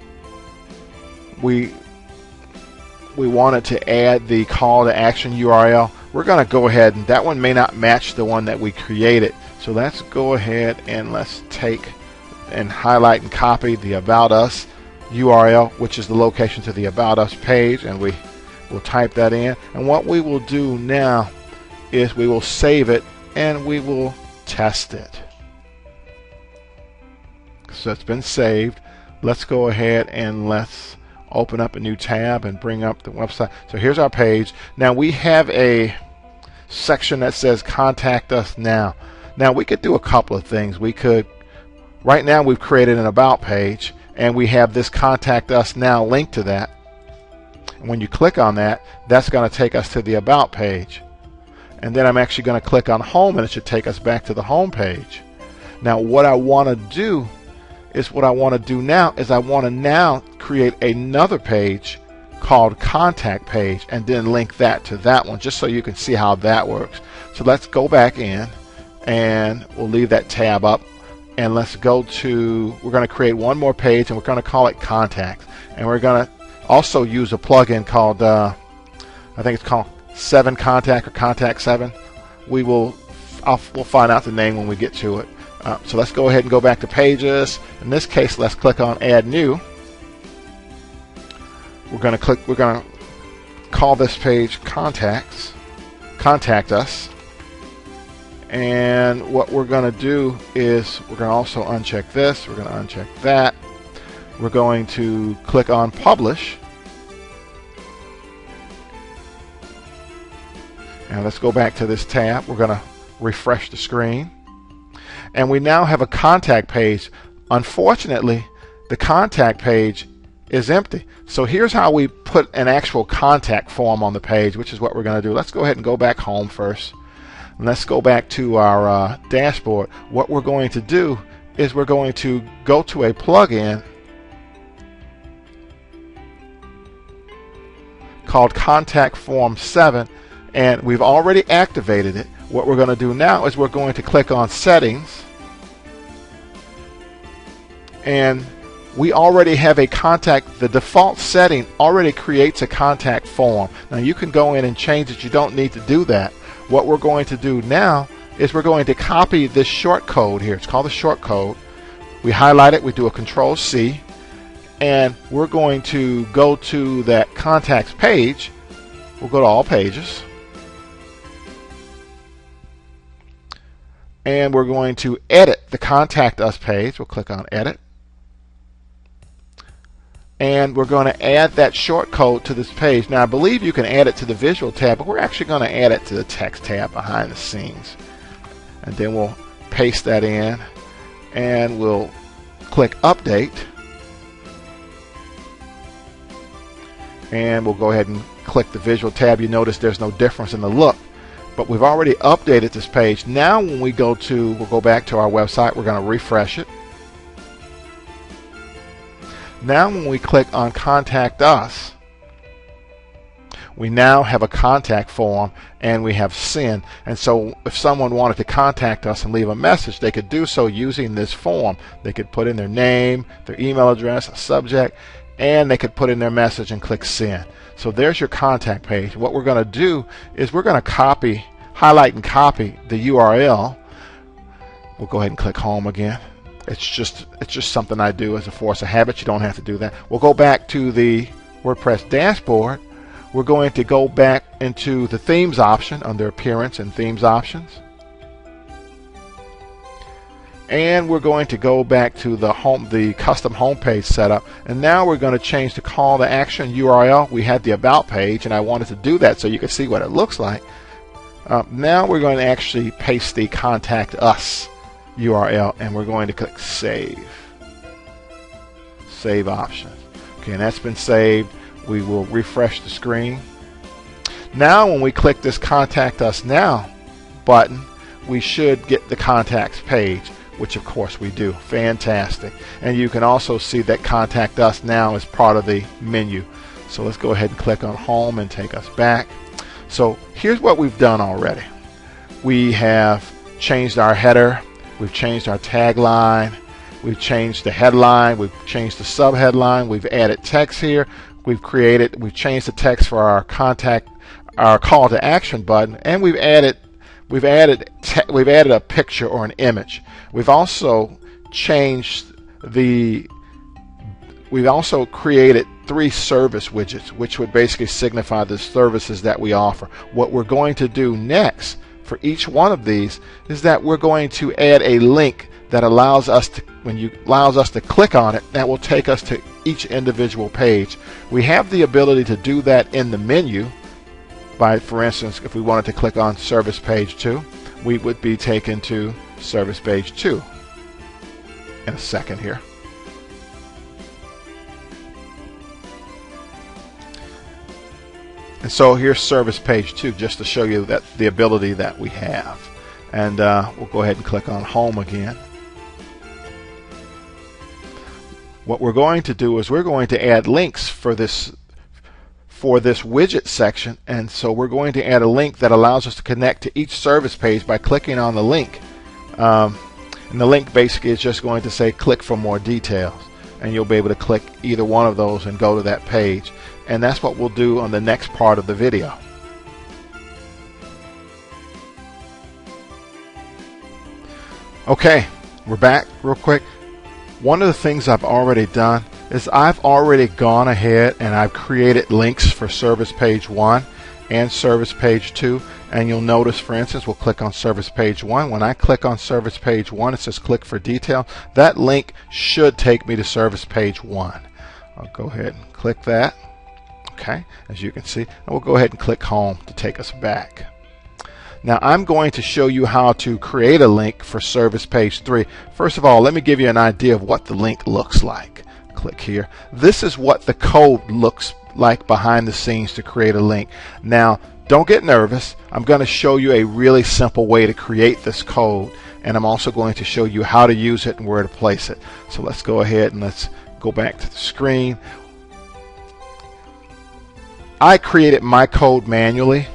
wanted to add the call to action URL, we're going to go ahead, and that one may not match the one that we created. So let's go ahead and let's take and highlight and copy the About Us URL, which is the location to the About Us page, and we will type that in. And what we will do now is we will save it and we will test it. So it's been saved. Let's go ahead and let's open up a new tab and bring up the website. So here's our page. Now we have a section that says Contact Us Now. Now we could do a couple of things. We could, right now we've created an About page, and we have this Contact Us Now link to that. And when you click on that, that's going to take us to the About page. And then I'm actually going to click on Home, and it should take us back to the Home page. Now what I want to do now is I want to now create another page called Contact Page, and then link that to that one, just so you can see how that works. So let's go back in, and we'll leave that tab up. and let's go to, we're going to create one more page, and we're going to call it Contacts. And we're going to also use a plugin called, I think it's called 7 Contact or Contact 7. We'll find out the name when we get to it. So let's go ahead and go back to Pages. In this case, let's click on Add New. We're going to call this page Contacts, Contact Us. And what we're going to do is we're going to also uncheck this. We're going to uncheck that. We're going to click on Publish. And let's go back to this tab. We're going to refresh the screen. And we now have a contact page. Unfortunately, the contact page is empty. So here's how we put an actual contact form on the page, which is what we're going to do. Let's go ahead and go back home first. And let's go back to our dashboard. What we're going to do is we're going to go to a plugin called Contact Form 7, and we've already activated it. What we're going to do now is we're going to click on Settings, and we already have a contact. The default setting already creates a contact form. Now you can go in and change it. You don't need to do that. What we're going to do now is we're going to copy this short code here. It's called the short code. We highlight it, we do a Control-C, and we're going to go to that contacts page. We'll go to All Pages, and we're going to edit the Contact Us page. We'll click on Edit, and we're going to add that short code to this page. Now I believe you can add it to the Visual tab, but we're actually going to add it to the Text tab behind the scenes. And then we'll paste that in, and we'll click Update, and we'll go ahead and click the Visual tab. You notice there's no difference in the look, but we've already updated this page. Now when we we'll go back to our website, we're going to refresh it. Now when we click on Contact Us, we now have a contact form, and we have Send. And so if someone wanted to contact us and leave a message, they could do so using this form. They could put in their name, their email address, a subject, and they could put in their message and click Send. So there's your contact page. What we're going to do is we're going to highlight and copy the URL. We'll go ahead and click Home again. It's just something I do as a force of habit. You don't have to do that. We'll go back to the WordPress dashboard. We're going to go back into the Themes option under Appearance and Themes Options. And we're going to go back to the custom homepage setup. And now we're going to change the call to action URL. We had the About page, and I wanted to do that so you could see what it looks like. Now we're going to actually paste the Contact Us URL, and we're going to click Save. Save option. Okay, and that's been saved. We will refresh the screen. Now when we click this Contact Us Now button, we should get the contacts page, which of course we do. Fantastic. And you can also see that Contact Us Now is part of the menu. So let's go ahead and click on Home and take us back. So here's what we've done already. We have changed our header. We've changed our tagline. We've changed the headline. We've changed the subheadline. We've added text here. We've changed the text for our call to action button, and we've added a picture or an image. We've also created 3 service widgets, which would basically signify the services that we offer. What we're going to do next for each one of these is that we're going to add a link that allows us to click on it. That will take us to each individual page. We have the ability to do that in the menu by, for instance, if we wanted to click on Service Page 2, we would be taken to Service Page 2 in a second here. And so here's Service Page 2, just to show you that the ability that we have. And we'll go ahead and click on Home again. What we're going to do is we're going to add links for this widget section, and so we're going to add a link that allows us to connect to each service page by clicking on the link. And the link basically is just going to say click for more details, and you'll be able to click either one of those and go to that page. And that's what we'll do on the next part of the video. Okay, we're back real quick. One of the things I've already done is I've already gone ahead and I've created links for service page 1 and service page 2. And you'll notice, for instance, we'll click on service page 1. When I click on service page 1, it says click for detail. That link should take me to service page 1. I'll go ahead and click that. Okay, as you can see, and we'll go ahead and click home to take us back. Now I'm going to show you how to create a link for service page 3. First of all, let me give you an idea of what the link looks like. Click here. This is what the code looks like behind the scenes to create a link. Now don't get nervous. I'm going to show you a really simple way to create this code, and I'm also going to show you how to use it and where to place it. So let's go ahead and let's go back to the screen. I created my code manually,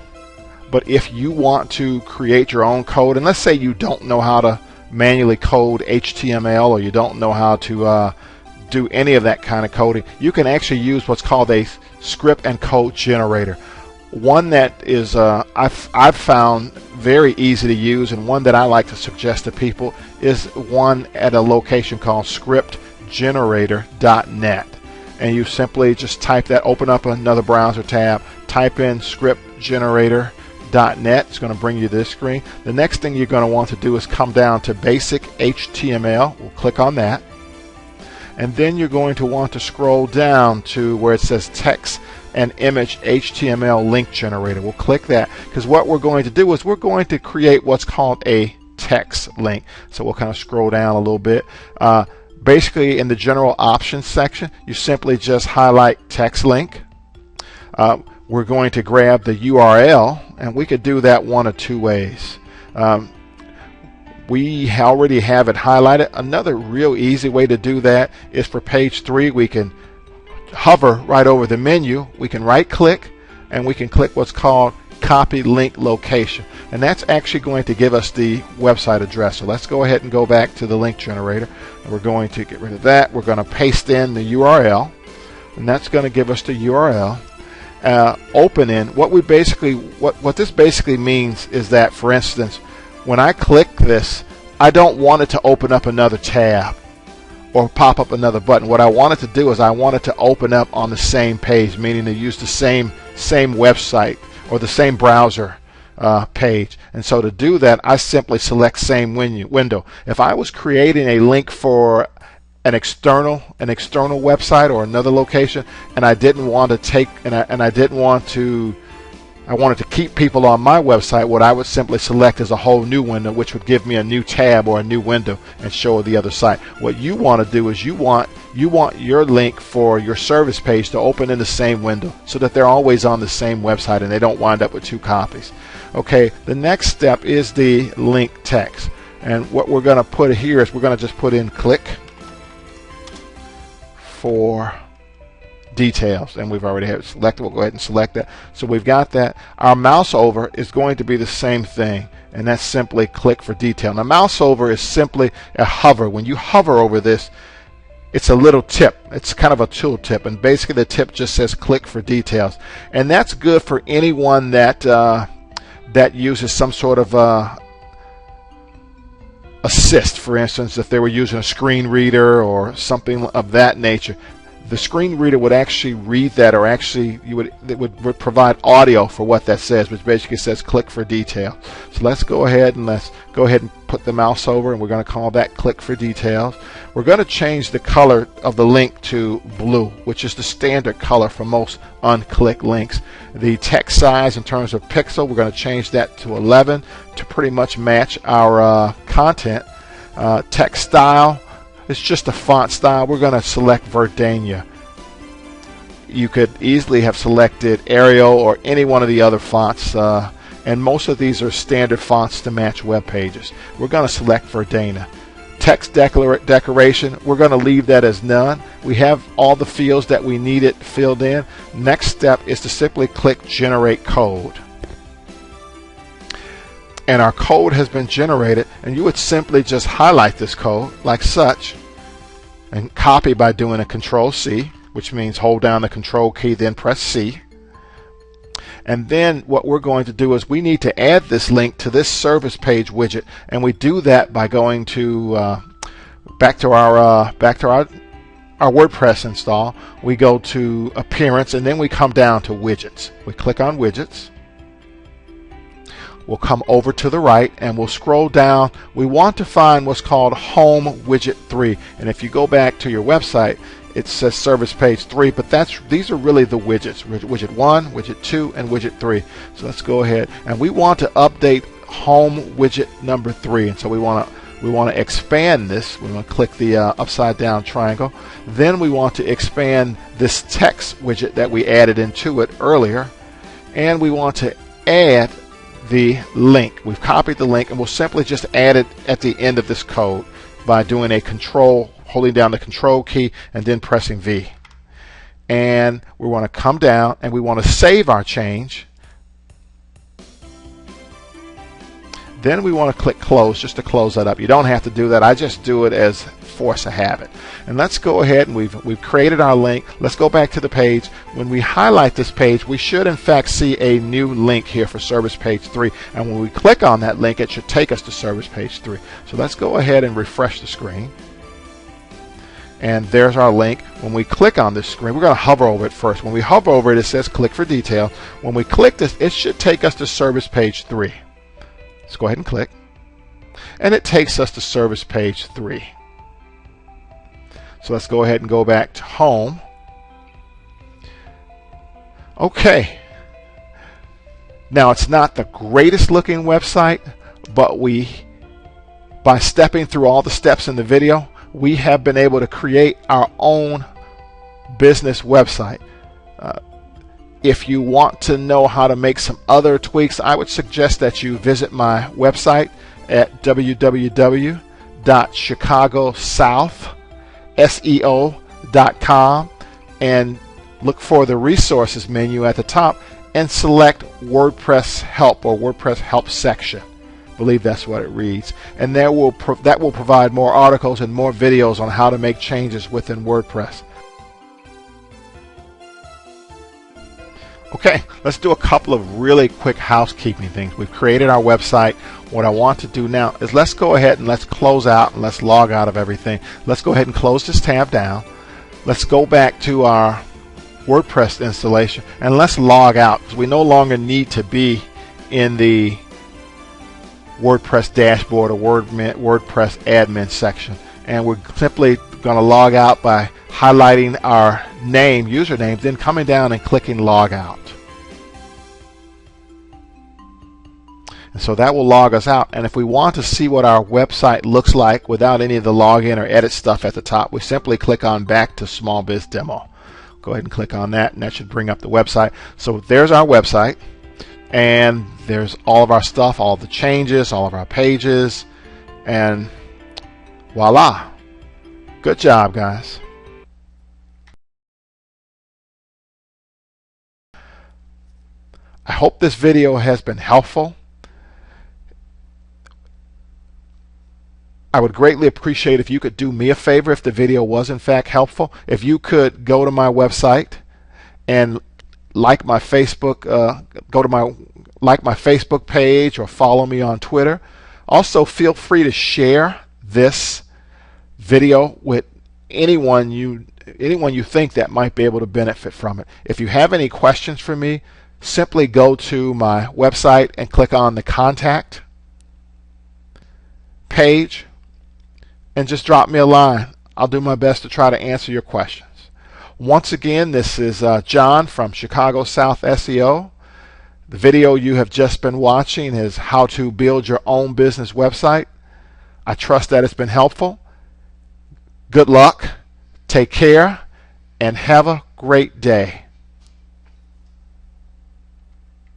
but if you want to create your own code, and let's say you don't know how to manually code HTML, or you don't know how to do any of that kind of coding, you can actually use what's called a script and code generator. One that is I've found very easy to use, and one that I like to suggest to people is one at a location called scriptgenerator.net. And you simply just type that, open up another browser tab, type in scriptgenerator.net. It's going to bring you to this screen. The next thing you're going to want to do is come down to basic HTML. We'll click on that. And then you're going to want to scroll down to where it says text and image HTML link generator. We'll click that, because what we're going to do is we're going to create what's called a text link. So we'll kind of scroll down a little bit. Basically, in the general options section, you simply just highlight text link. We're going to grab the URL, and we could do that one of two ways. We already have it highlighted. Another real easy way to do that is for page 3. We can hover right over the menu. We can right click, and we can click what's called copy link location, and that's actually going to give us the website address. So let's go ahead and go back to the link generator, and we're going to get rid of that. We're going to paste in the URL, and that's going to give us the URL. Open in what this basically means is that, for instance, when I click this, I don't want it to open up another tab or pop up another button. What I want it to do is I want it to open up on the same page, meaning to use the same website or the same browser page. And so to do that, I simply select same window. If I was creating a link for an external website or another location, and I didn't want to take I wanted to keep people on my website, what I would simply select is a whole new window, which would give me a new tab or a new window and show the other site. What you want to do is you want your link for your service page to open in the same window, so that they're always on the same website and they don't wind up with two copies. Okay, the next step is the link text, and what we're going to put here is we're going to just put in click for details, and we've already had it selected. We'll go ahead and select that. So we've got that. Our mouse over is going to be the same thing, and that's simply click for detail. Now, mouse over is simply a hover. When you hover over this, it's a little tip. It's kind of a tool tip, and basically the tip just says click for details, and that's good for anyone that that uses some sort of assist. For instance, if they were using a screen reader or something of that nature, the screen reader would actually read that, or actually it would provide audio for what that says, which basically says click for detail. So let's go ahead and put the mouse over, and we're going to call that click for details. We're going to change the color of the link to blue, which is the standard color for most unclick links. The text size in terms of pixel, we're going to change that to 11 to pretty much match our content. Text style, it's just a font style. We're going to select Verdania. You could easily have selected Arial or any one of the other fonts, and most of these are standard fonts to match web pages. We're going to select Verdana. Text decoration, we're going to leave that as none. We have all the fields that we needed filled in. Next step is to simply click Generate Code. and our code has been generated, and you would simply just highlight this code like such and copy by doing a Control-C, which means hold down the Control key, then press C. And then what we're going to do is we need to add this link to this service page widget, and we do that by going to back to our WordPress install. We go to Appearance, and then we come down to Widgets. We click on Widgets. We'll come over to the right and we'll scroll down. We want to find what's called Home Widget 3, and if you go back to your website, it says Service Page 3, but these are really the widgets: Widget 1, Widget 2, and Widget 3. So let's go ahead, and we want to update Home Widget number 3, and so we want to expand this. We want to click the upside down triangle. Then we want to expand this text widget that we added into it earlier, and we want to add the link. We've copied the link, and we'll simply just add it at the end of this code by doing a holding down the Control key and then pressing V. And we want to come down and we want to save our change. Then we want to click Close just to close that up. You don't have to do that. I just do it as force of habit. And let's go ahead, and we've created our link. Let's go back to the page. When we highlight this page, we should in fact see a new link here for Service Page 3. And when we click on that link, it should take us to Service Page 3. So let's go ahead and refresh the screen. And there's our link. When we click on this screen, we're going to hover over it first. When we hover over it, it says click for detail. When we click this, it should take us to Service Page 3. Let's go ahead and click. And it takes us to Service Page 3. So let's go ahead and go back to Home. Okay. Now, it's not the greatest looking website, but by stepping through all the steps in the video, we have been able to create our own business website. If you want to know how to make some other tweaks, I would suggest that you visit my website at www.chicagosouthseo.com and look for the resources menu at the top and select WordPress Help or WordPress Help section. I believe that's what it reads, and that will provide more articles and more videos on how to make changes within WordPress. Okay, let's do a couple of really quick housekeeping things. We've created our website. What I want to do now is let's go ahead and let's close out and let's log out of everything. Let's go ahead and close this tab down. Let's go back to our WordPress installation and let's log out, because we no longer need to be in the WordPress dashboard or WordPress admin section. And we're simply going to log out by highlighting our username, then coming down and clicking log out. And so that will log us out. And if we want to see what our website looks like without any of the login or edit stuff at the top, we simply click on back to Small Biz Demo. Go ahead and click on that, and that should bring up the website. So there's our website, and there's all of our stuff, all of the changes, all of our pages, and voila. Good job, guys. I hope this video has been helpful. I would greatly appreciate if you could do me a favor if the video was in fact helpful. If you could go to my website and like my Facebook, like my Facebook page, or follow me on Twitter. Also, feel free to share this video with anyone you think that might be able to benefit from it. If you have any questions for me, simply go to my website and click on the contact page and just drop me a line. I'll do my best to try to answer your questions. Once again, this is John from Chicago South SEO. The video you have just been watching is how to build your own business website. I trust that it's been helpful. Good luck, take care, and have a great day.